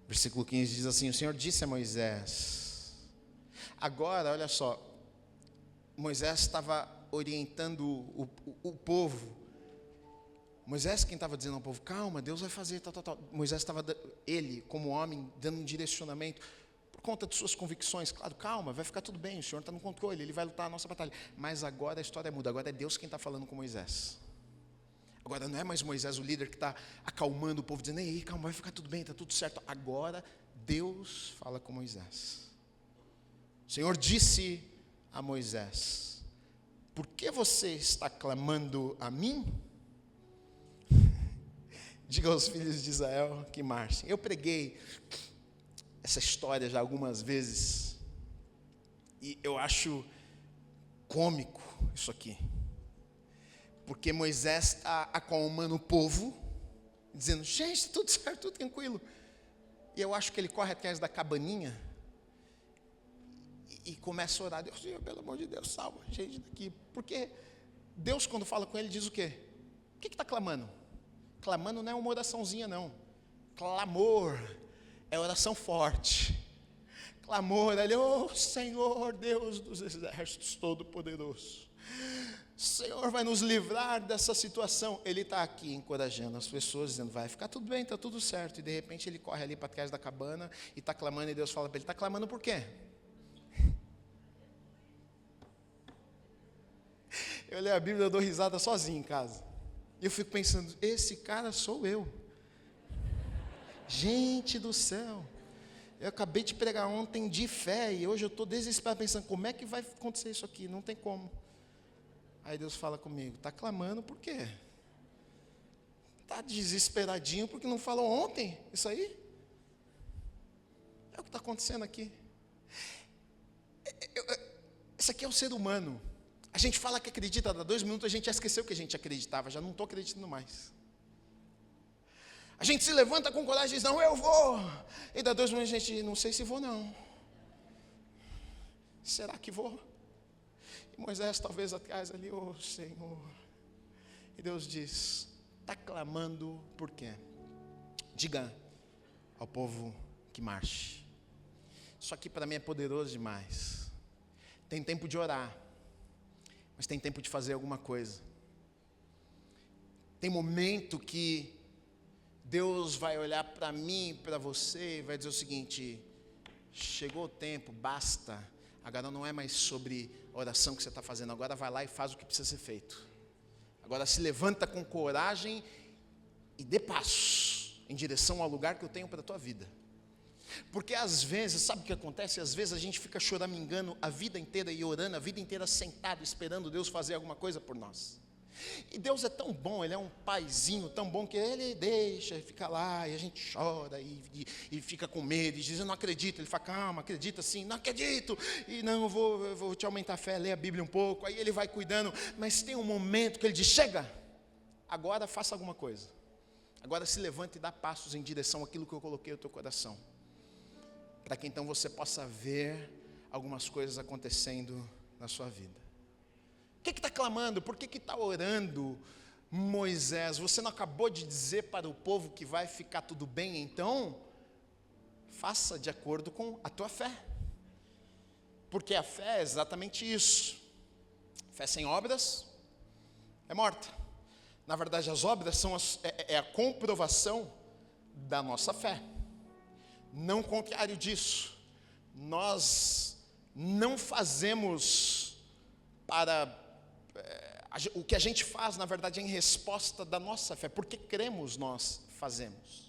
Versículo 15 diz assim: o Senhor disse a Moisés. Agora, olha só, Moisés estava orientando o povo. Moisés quem estava dizendo ao povo: calma, Deus vai fazer, tal. Moisés estava, ele como homem, dando um direcionamento, por conta de suas convicções. Claro, calma, vai ficar tudo bem, o Senhor está no controle, Ele vai lutar a nossa batalha. Mas agora a história muda, agora é Deus quem está falando com Moisés. Agora não é mais Moisés o líder que está acalmando o povo, dizendo: ei, calma, vai ficar tudo bem, está tudo certo. Agora Deus fala com Moisés. O Senhor disse a Moisés: por que você está clamando a mim? Diga aos filhos de Israel que marchem. Eu preguei essa história já algumas vezes, e eu acho cômico isso aqui, porque Moisés está acalmando o povo, dizendo: gente, tudo certo, tudo tranquilo. E eu acho que ele corre atrás da cabaninha e começa a orar: Deus, Senhor, pelo amor de Deus, salva a gente daqui. Porque Deus, quando fala com ele, diz o quê? O que está clamando? Clamando não é uma oraçãozinha, não. Clamor é oração forte. Clamor é: oh Senhor, Deus dos exércitos todo-poderoso, Senhor vai nos livrar dessa situação. Ele está aqui encorajando as pessoas, dizendo: vai ficar tudo bem, está tudo certo. E de repente ele corre ali para trás da cabana e está clamando, e Deus fala para ele: está clamando por quê? Eu leio a Bíblia, eu dou risada sozinho em casa. E eu fico pensando: esse cara sou eu. Gente do céu, eu acabei de pregar ontem de fé, e hoje eu estou desesperado pensando: como é que vai acontecer isso aqui? Não tem como. Aí Deus fala comigo: está clamando por quê? Está desesperadinho porque não falou ontem isso aí? É o que está acontecendo aqui. Esse aqui é o ser humano. A gente fala que acredita, dá 2 minutos a gente já esqueceu que a gente acreditava, já não estou acreditando mais. A gente se levanta com coragem e diz: não, eu vou. E dá 2 minutos a gente: não sei se vou não. Será que vou? E Moisés talvez atrás ali: oh Senhor. E Deus diz: está clamando por quê? Diga ao povo que marche. Isso aqui para mim é poderoso demais. Tem tempo de orar, mas tem tempo de fazer alguma coisa. Tem momento que Deus vai olhar para mim, para você, e vai dizer o seguinte: chegou o tempo, basta. Agora não é mais sobre a oração que você está fazendo, agora vai lá e faz o que precisa ser feito. Agora se levanta com coragem e dê passos em direção ao lugar que eu tenho para a tua vida. Porque às vezes, sabe o que acontece? Às vezes a gente fica choramingando a vida inteira e orando a vida inteira sentado, esperando Deus fazer alguma coisa por nós. E Deus é tão bom, Ele é um paizinho tão bom, que Ele deixa, fica lá, e a gente chora, e fica com medo, e diz: eu não acredito. Ele fala: calma, acredita sim. Não acredito, e não, eu vou te aumentar a fé, lê a Bíblia um pouco. Aí Ele vai cuidando, mas tem um momento que Ele diz: chega, agora faça alguma coisa. Agora se levante e dá passos em direção àquilo que eu coloquei no teu coração, para que então você possa ver algumas coisas acontecendo na sua vida. O que está clamando? Por que está orando, Moisés? Você não acabou de dizer para o povo que vai ficar tudo bem? Então, faça de acordo com a tua fé. Porque a fé é exatamente isso. Fé sem obras é morta. Na verdade, as obras são a comprovação da nossa fé. Não contrário disso. Nós não fazemos o que a gente faz, na verdade, é em resposta da nossa fé. Porque cremos, nós fazemos.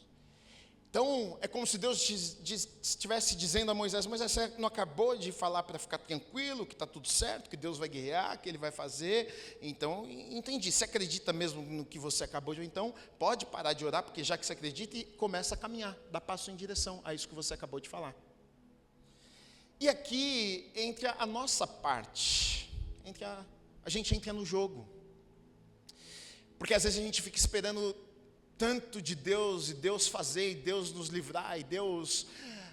Então, é como se Deus estivesse dizendo a Moisés: Moisés, você não acabou de falar para ficar tranquilo, que está tudo certo, que Deus vai guerrear, que Ele vai fazer? Então, entendi. Você acredita mesmo no que você acabou de... Então, pode parar de orar, porque já que você acredita, e começa a caminhar, dá passo em direção a isso que você acabou de falar. E aqui entra a nossa parte, a gente entra no jogo. Porque às vezes a gente fica esperando tanto de Deus, e Deus fazer, e Deus nos livrar, e Deus...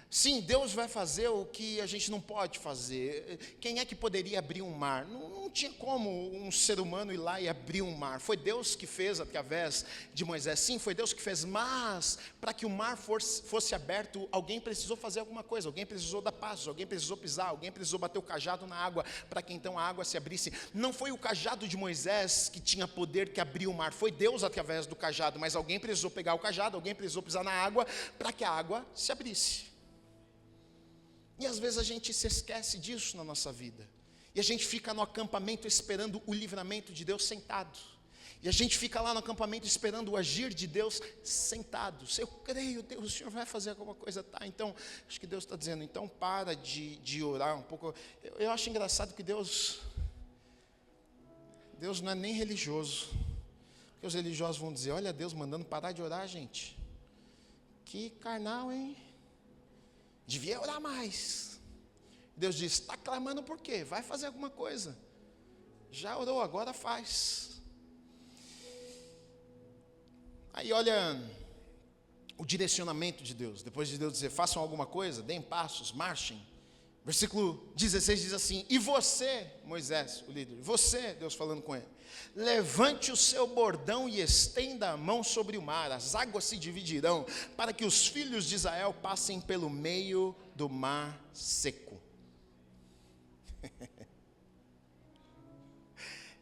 Sim, Deus vai fazer o que a gente não pode fazer. Quem é que poderia abrir um mar? Não tinha como um ser humano ir lá e abrir um mar. Foi Deus que fez através de Moisés. Sim, foi Deus que fez, mas para que o mar fosse aberto, alguém precisou fazer alguma coisa. Alguém precisou dar passos, alguém precisou pisar, alguém precisou bater o cajado na água, para que então a água se abrisse. Não foi o cajado de Moisés que tinha poder que abriu o mar, foi Deus através do cajado, mas alguém precisou pegar o cajado, alguém precisou pisar na água, para que a água se abrisse. E às vezes a gente se esquece disso na nossa vida. E a gente fica no acampamento esperando o livramento de Deus sentado. E a gente fica lá no acampamento esperando o agir de Deus sentado. Eu creio, Deus, o Senhor vai fazer alguma coisa, tá? Então, acho que Deus está dizendo, então para de orar um pouco. Eu acho engraçado que Deus não é nem religioso. Porque os religiosos vão dizer, olha Deus mandando parar de orar, gente. Que carnal, hein? Devia orar mais. Deus diz, está clamando por quê? Vai fazer alguma coisa. Já orou, agora faz. Aí olha o direcionamento de Deus. Depois de Deus dizer, façam alguma coisa, deem passos, marchem. Versículo 16 diz assim, e você, Moisés, o líder, você, Deus falando com ele, levante o seu bordão e estenda a mão sobre o mar, as águas se dividirão, para que os filhos de Israel passem pelo meio do mar seco.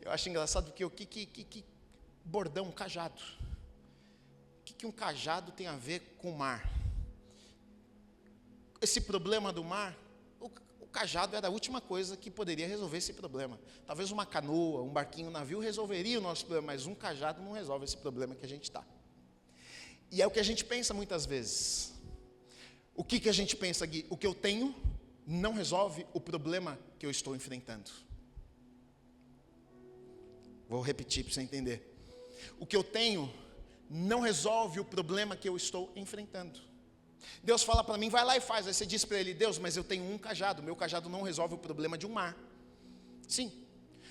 Eu acho engraçado porque o que bordão, cajado. O que um cajado tem a ver com o mar? Esse problema do mar, o cajado era a última coisa que poderia resolver esse problema. Talvez uma canoa, um barquinho, um navio resolveria o nosso problema, mas um cajado não resolve esse problema que a gente está. E é o que a gente pensa muitas vezes. O que a gente pensa, Gui? O que eu tenho não resolve o problema que eu estou enfrentando. Vou repetir para você entender. O que eu tenho não resolve o problema que eu estou enfrentando. Deus fala para mim, vai lá e faz. Aí você diz para ele, Deus, mas eu tenho um cajado. Meu cajado não resolve o problema de um mar. Sim,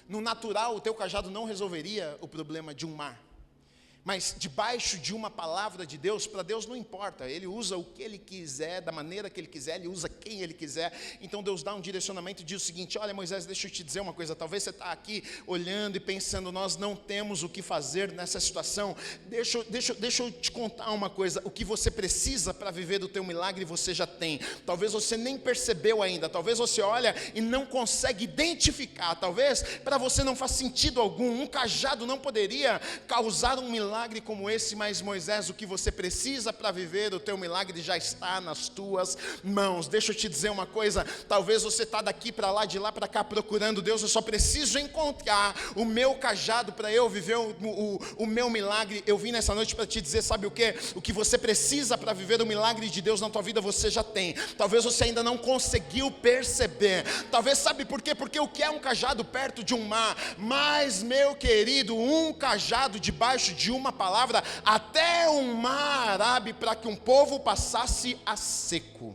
no natural o teu cajado não resolveria o problema de um mar. Mas debaixo de uma palavra de Deus, para Deus não importa, Ele usa o que Ele quiser, da maneira que Ele quiser, Ele usa quem Ele quiser. Então Deus dá um direcionamento e diz o seguinte, olha Moisés, deixa eu te dizer uma coisa, talvez você está aqui olhando e pensando, nós não temos o que fazer nessa situação. Deixa eu te contar uma coisa, o que você precisa para viver do teu milagre você já tem. Talvez você nem percebeu ainda, talvez você olha e não consegue identificar, talvez para você não faz sentido algum, um cajado não poderia causar um milagre como esse, mas Moisés, o que você precisa para viver o teu milagre já está nas tuas mãos. Deixa eu te dizer uma coisa, talvez você está daqui para lá, de lá para cá procurando Deus, eu só preciso encontrar o meu cajado para eu viver o meu milagre. Eu vim nessa noite para te dizer, sabe o que? O que você precisa para viver o milagre de Deus na tua vida, você já tem. Talvez você ainda não conseguiu perceber, talvez, sabe por quê? Porque o que é um cajado perto de um mar? Mas, meu querido, um cajado debaixo de uma palavra, até um mar abre para que um povo passasse a seco.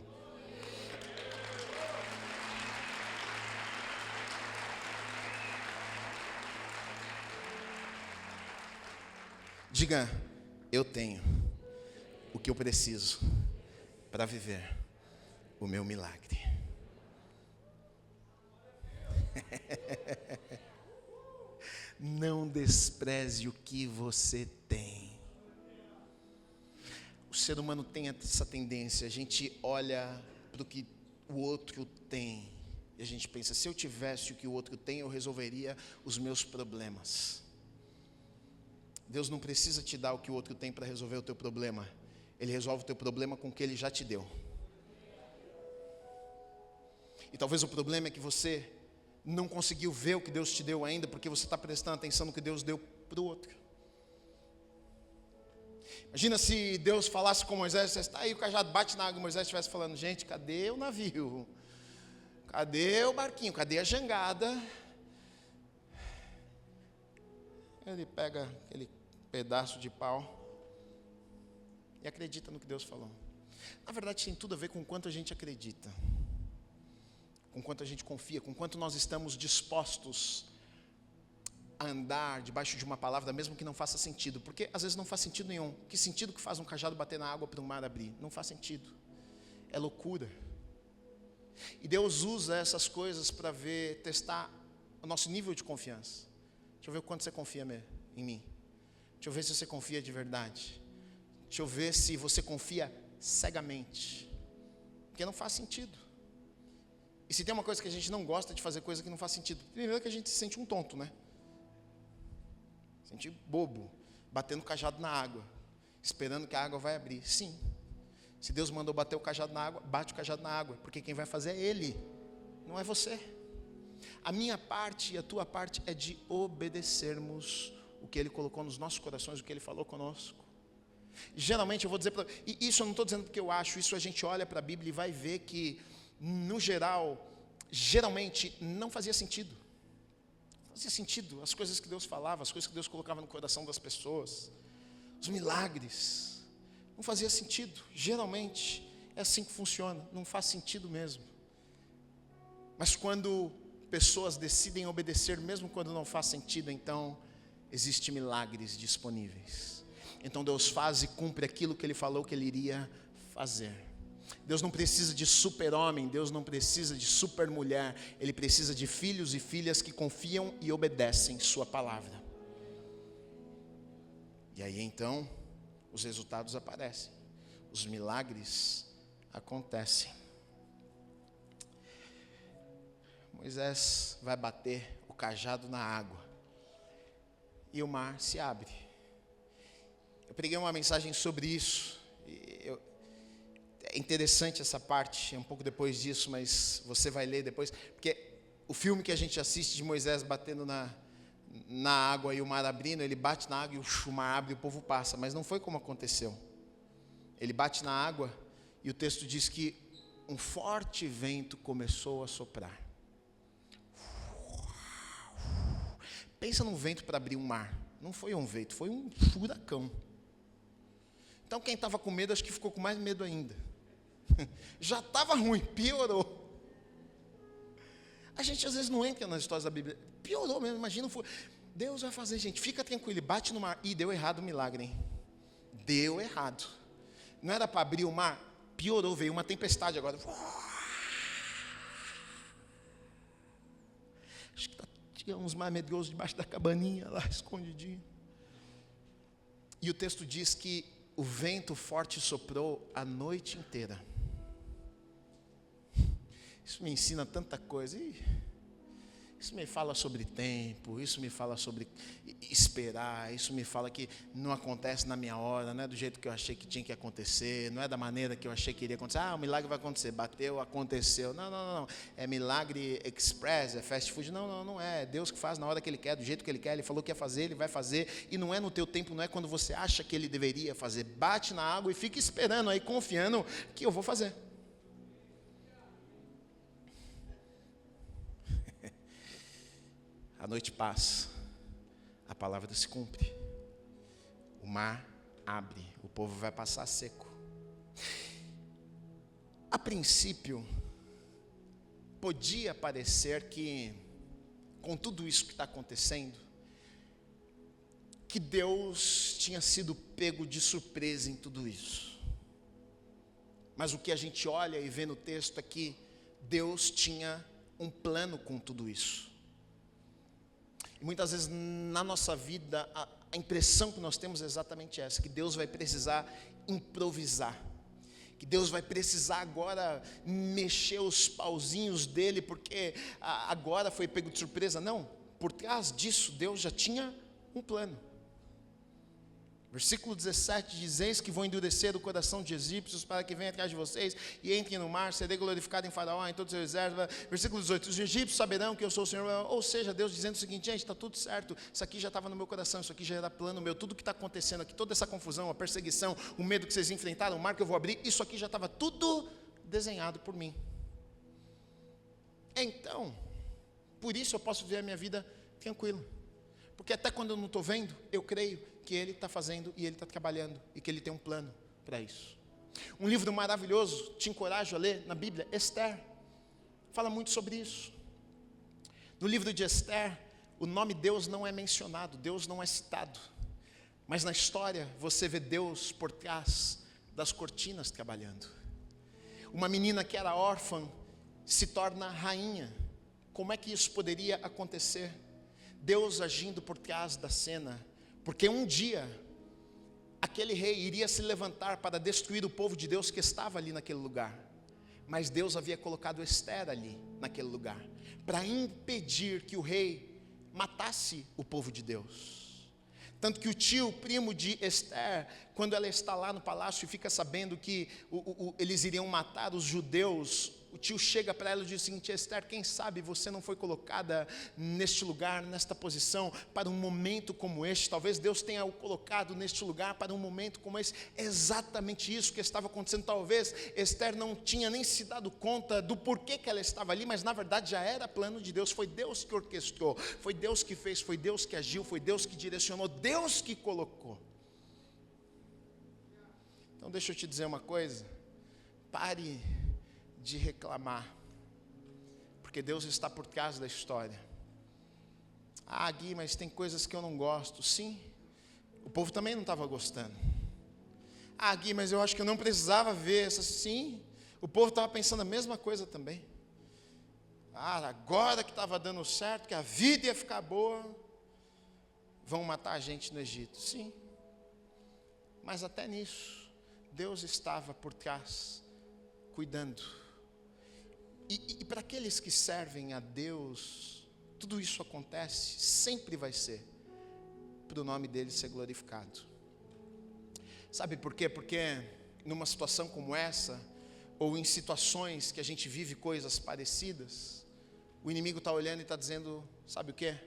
Diga, eu tenho. o que eu preciso para viver o meu milagre. Não despreze o que você tem. O ser humano tem essa tendência, a gente olha para o que o outro tem e a gente pensa, se eu tivesse o que o outro tem, eu resolveria os meus problemas. Deus não precisa te dar o que o outro tem para resolver o teu problema. Ele resolve o teu problema com o que Ele já te deu. E talvez o problema é que você não conseguiu ver o que Deus te deu ainda, porque você está prestando atenção no que Deus deu para o outro. Imagina se Deus falasse com Moisés, você está aí, o cajado bate na água, e Moisés estivesse falando, gente, cadê o navio? Cadê o barquinho? Cadê a jangada? Ele pega aquele pedaço de pau e acredita no que Deus falou. Na verdade tem tudo a ver com o quanto a gente acredita, com quanto a gente confia, com quanto nós estamos dispostos a andar debaixo de uma palavra, mesmo que não faça sentido, porque às vezes não faz sentido nenhum. Que sentido que faz um cajado bater na água para o mar abrir? Não faz sentido, é loucura. E Deus usa essas coisas para testar o nosso nível de confiança. Deixa eu ver o quanto você confia em mim. Deixa eu ver se você confia de verdade. Deixa eu ver se você confia cegamente, porque não faz sentido. E se tem uma coisa que a gente não gosta de fazer, coisa que não faz sentido, primeiro que a gente se sente um tonto, né? Sente bobo, batendo o cajado na água, esperando que a água vai abrir. Sim, se Deus mandou bater o cajado na água, bate o cajado na água, porque quem vai fazer é Ele, não é você. A minha parte e a tua parte é de obedecermos o que Ele colocou nos nossos corações, o que Ele falou conosco. Geralmente eu vou dizer, e isso eu não estou dizendo porque eu acho, isso a gente olha para a Bíblia e vai ver que, no geral, geralmente não fazia sentido. Não fazia sentido as coisas que Deus falava, as coisas que Deus colocava no coração das pessoas, os milagres, não fazia sentido. Geralmente é assim que funciona, não faz sentido mesmo. Mas quando pessoas decidem obedecer, mesmo quando não faz sentido, então existem milagres disponíveis. Então Deus faz e cumpre aquilo que Ele falou que Ele iria fazer. Deus não precisa de super-homem, Deus não precisa de super-mulher, Ele precisa de filhos e filhas que confiam e obedecem Sua palavra. E aí então, os resultados aparecem, os milagres acontecem. Moisés vai bater o cajado na água e o mar se abre. Eu preguei uma mensagem sobre isso. É interessante essa parte, é um pouco depois disso, mas você vai ler depois, porque o filme que a gente assiste de Moisés batendo na água e o mar abrindo, ele bate na água e o mar abre e o povo passa, mas não foi como aconteceu. Ele bate na água e o texto diz que um forte vento começou a soprar. Pensa num vento para abrir um mar. Não foi um vento, foi um furacão. Então quem estava com medo, acho que ficou com mais medo ainda. Já estava ruim, piorou. A gente às vezes não entra nas histórias da Bíblia. Piorou mesmo, imagina. Deus vai fazer, gente, fica tranquilo, ele bate no mar. Ih, deu errado o milagre, hein? Deu errado. Não era para abrir o mar? Piorou, veio uma tempestade agora. Acho que tinha uns mais medrosos debaixo da cabaninha lá, escondidinho. E o texto diz que o vento forte soprou a noite inteira. Isso me ensina tanta coisa. Isso me fala sobre tempo, isso me fala sobre esperar, isso me fala que não acontece na minha hora, não é do jeito que eu achei que tinha que acontecer, não é da maneira que eu achei que iria acontecer. O milagre vai acontecer, bateu, aconteceu. Não. É milagre express, é fast food. Não é. É Deus que faz na hora que Ele quer, do jeito que Ele quer. Ele falou que ia fazer, Ele vai fazer. E não é no teu tempo, não é quando você acha que Ele deveria fazer. Bate na água e fica esperando aí, confiando que eu vou fazer. A noite passa, a palavra se cumpre, o mar abre, o povo vai passar seco. A princípio, podia parecer que, com tudo isso que está acontecendo, que Deus tinha sido pego de surpresa em tudo isso. Mas o que a gente olha e vê no texto é que Deus tinha um plano com tudo isso. E muitas vezes na nossa vida, a impressão que nós temos é exatamente essa, que Deus vai precisar improvisar. Que Deus vai precisar agora mexer os pauzinhos dele, porque agora foi pego de surpresa. Não, por trás disso Deus já tinha um plano. Versículo 17 diz: eis que vou endurecer o coração de egípcios para que venham atrás de vocês e entrem no mar, serei glorificado em Faraó, em todos os seus exércitos. Versículo 18: os egípcios saberão que eu sou o Senhor. Ou seja, Deus dizendo o seguinte: gente, está tudo certo, isso aqui já estava no meu coração, isso aqui já era plano meu, tudo que está acontecendo aqui, toda essa confusão, a perseguição, o medo que vocês enfrentaram, o mar que eu vou abrir, isso aqui já estava tudo desenhado por mim. Então, por isso eu posso viver a minha vida tranquilo, porque até quando eu não estou vendo, eu creio que Ele está fazendo e Ele está trabalhando e que Ele tem um plano para isso. Um livro maravilhoso, te encorajo a ler na Bíblia, Esther, fala muito sobre isso. No livro de Esther, o nome Deus não é mencionado, Deus não é citado, mas na história você vê Deus por trás das cortinas trabalhando. Uma menina que era órfã se torna rainha. Como é que isso poderia acontecer? Deus agindo por trás da cena, porque um dia aquele rei iria se levantar para destruir o povo de Deus que estava ali naquele lugar, mas Deus havia colocado Esther ali naquele lugar, para impedir que o rei matasse o povo de Deus. Tanto que o tio, primo de Esther, quando ela está lá no palácio e fica sabendo que eles iriam matar os judeus, o tio chega para ela e diz o seguinte: Esther, quem sabe você não foi colocada neste lugar, nesta posição, para um momento como este. Talvez Deus tenha o colocado neste lugar para um momento como esse. É exatamente isso que estava acontecendo. Talvez Esther não tinha nem se dado conta do porquê que ela estava ali, mas na verdade já era plano de Deus. Foi Deus que orquestrou, foi Deus que fez, foi Deus que agiu, foi Deus que direcionou, Deus que colocou. Então deixa eu te dizer uma coisa: pare de reclamar, porque Deus está por trás da história. Ah, Gui, mas tem coisas que eu não gosto. Sim, o povo também não estava gostando. Ah, Gui, mas eu acho que eu não precisava ver essas. Sim, o povo estava pensando a mesma coisa também. Ah, agora que estava dando certo, que a vida ia ficar boa, vão matar a gente no Egito. Sim, mas até nisso Deus estava por trás, cuidando. E para aqueles que servem a Deus, tudo isso acontece, sempre vai ser para o nome dele ser glorificado. Sabe por quê? Porque numa situação como essa, ou em situações que a gente vive coisas parecidas, o inimigo está olhando e está dizendo: sabe o quê?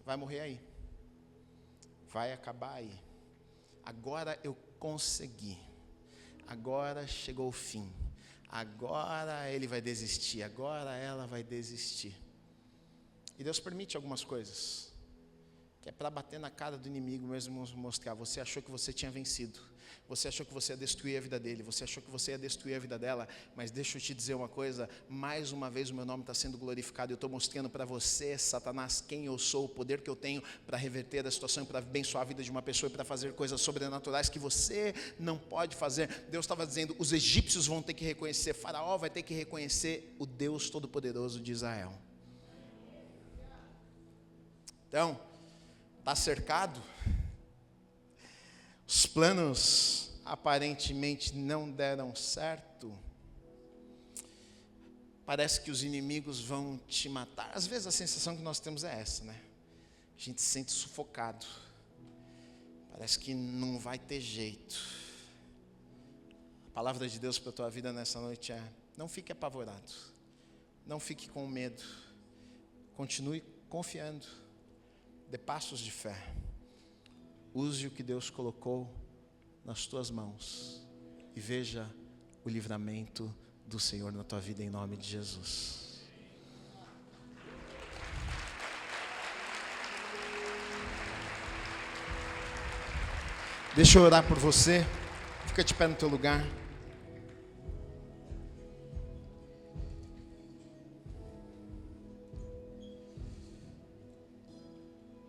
Vai morrer aí, vai acabar aí, agora eu consegui, agora chegou o fim, agora ele vai desistir, agora ela vai desistir. E Deus permite algumas coisas, que é para bater na cara do inimigo mesmo, mostrar: você achou que você tinha vencido, você achou que você ia destruir a vida dele, você achou que você ia destruir a vida dela, mas deixa eu te dizer uma coisa, mais uma vez o meu nome está sendo glorificado. Eu estou mostrando para você, Satanás, quem eu sou, o poder que eu tenho para reverter a situação, para abençoar a vida de uma pessoa e para fazer coisas sobrenaturais que você não pode fazer. Deus estava dizendo: os egípcios vão ter que reconhecer, Faraó vai ter que reconhecer o Deus Todo-Poderoso de Israel. Então, está cercado, os planos aparentemente não deram certo, parece que os inimigos vão te matar. Às vezes a sensação que nós temos é essa, né? A gente se sente sufocado, parece que não vai ter jeito. A palavra de Deus para a tua vida nessa noite é: não fique apavorado, não fique com medo, continue confiando, dê passos de fé, use o que Deus colocou nas tuas mãos e veja o livramento do Senhor na tua vida, em nome de Jesus. Deixa eu orar por você, fica de pé no teu lugar.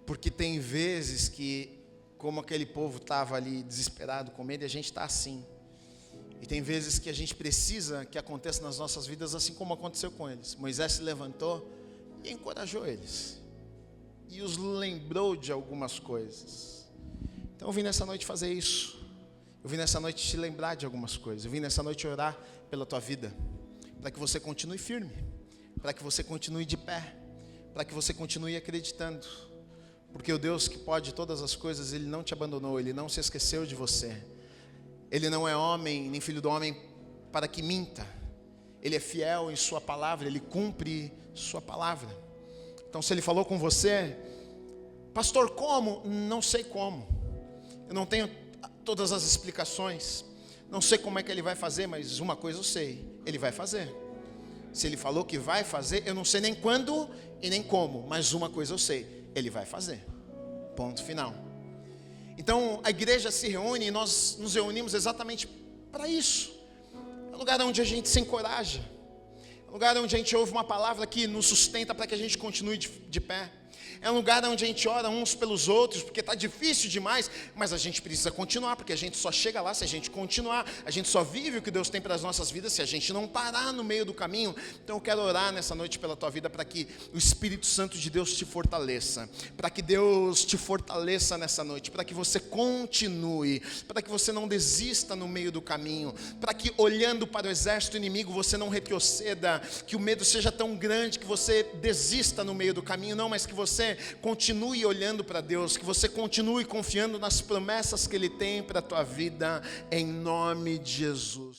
Porque tem vezes que, como aquele povo estava ali desesperado com medo, e a gente está assim. E tem vezes que a gente precisa que aconteça nas nossas vidas assim como aconteceu com eles. Moisés se levantou e encorajou eles. E os lembrou de algumas coisas. Então eu vim nessa noite fazer isso. Eu vim nessa noite te lembrar de algumas coisas. Eu vim nessa noite orar pela tua vida. Para que você continue firme. Para que você continue de pé. Para que você continue acreditando. Porque o Deus que pode todas as coisas, Ele não te abandonou. Ele não se esqueceu de você. Ele não é homem, nem filho do homem, para que minta. Ele é fiel em sua palavra. Ele cumpre sua palavra. Então se Ele falou com você, pastor, como? Não sei como. Eu não tenho todas as explicações. Não sei como é que Ele vai fazer, mas uma coisa eu sei, Ele vai fazer. Se Ele falou que vai fazer, eu não sei nem quando e nem como, mas uma coisa eu sei, Ele vai fazer. Ponto final. Então a igreja se reúne e nós nos reunimos exatamente para isso. É um lugar onde a gente se encoraja. É um lugar onde a gente ouve uma palavra que nos sustenta para que a gente continue de pé. É um lugar onde a gente ora uns pelos outros, porque está difícil demais, mas a gente precisa continuar, porque a gente só chega lá se a gente continuar. A gente só vive o que Deus tem para as nossas vidas se a gente não parar no meio do caminho. Então eu quero orar nessa noite pela tua vida, para que o Espírito Santo de Deus te fortaleça, para que Deus te fortaleça nessa noite, para que você continue, para que você não desista no meio do caminho, para que olhando para o exército inimigo você não retroceda, que o medo seja tão grande que você desista no meio do caminho, não, mas que você continue olhando para Deus, que você continue confiando nas promessas que Ele tem para a tua vida, em nome de Jesus.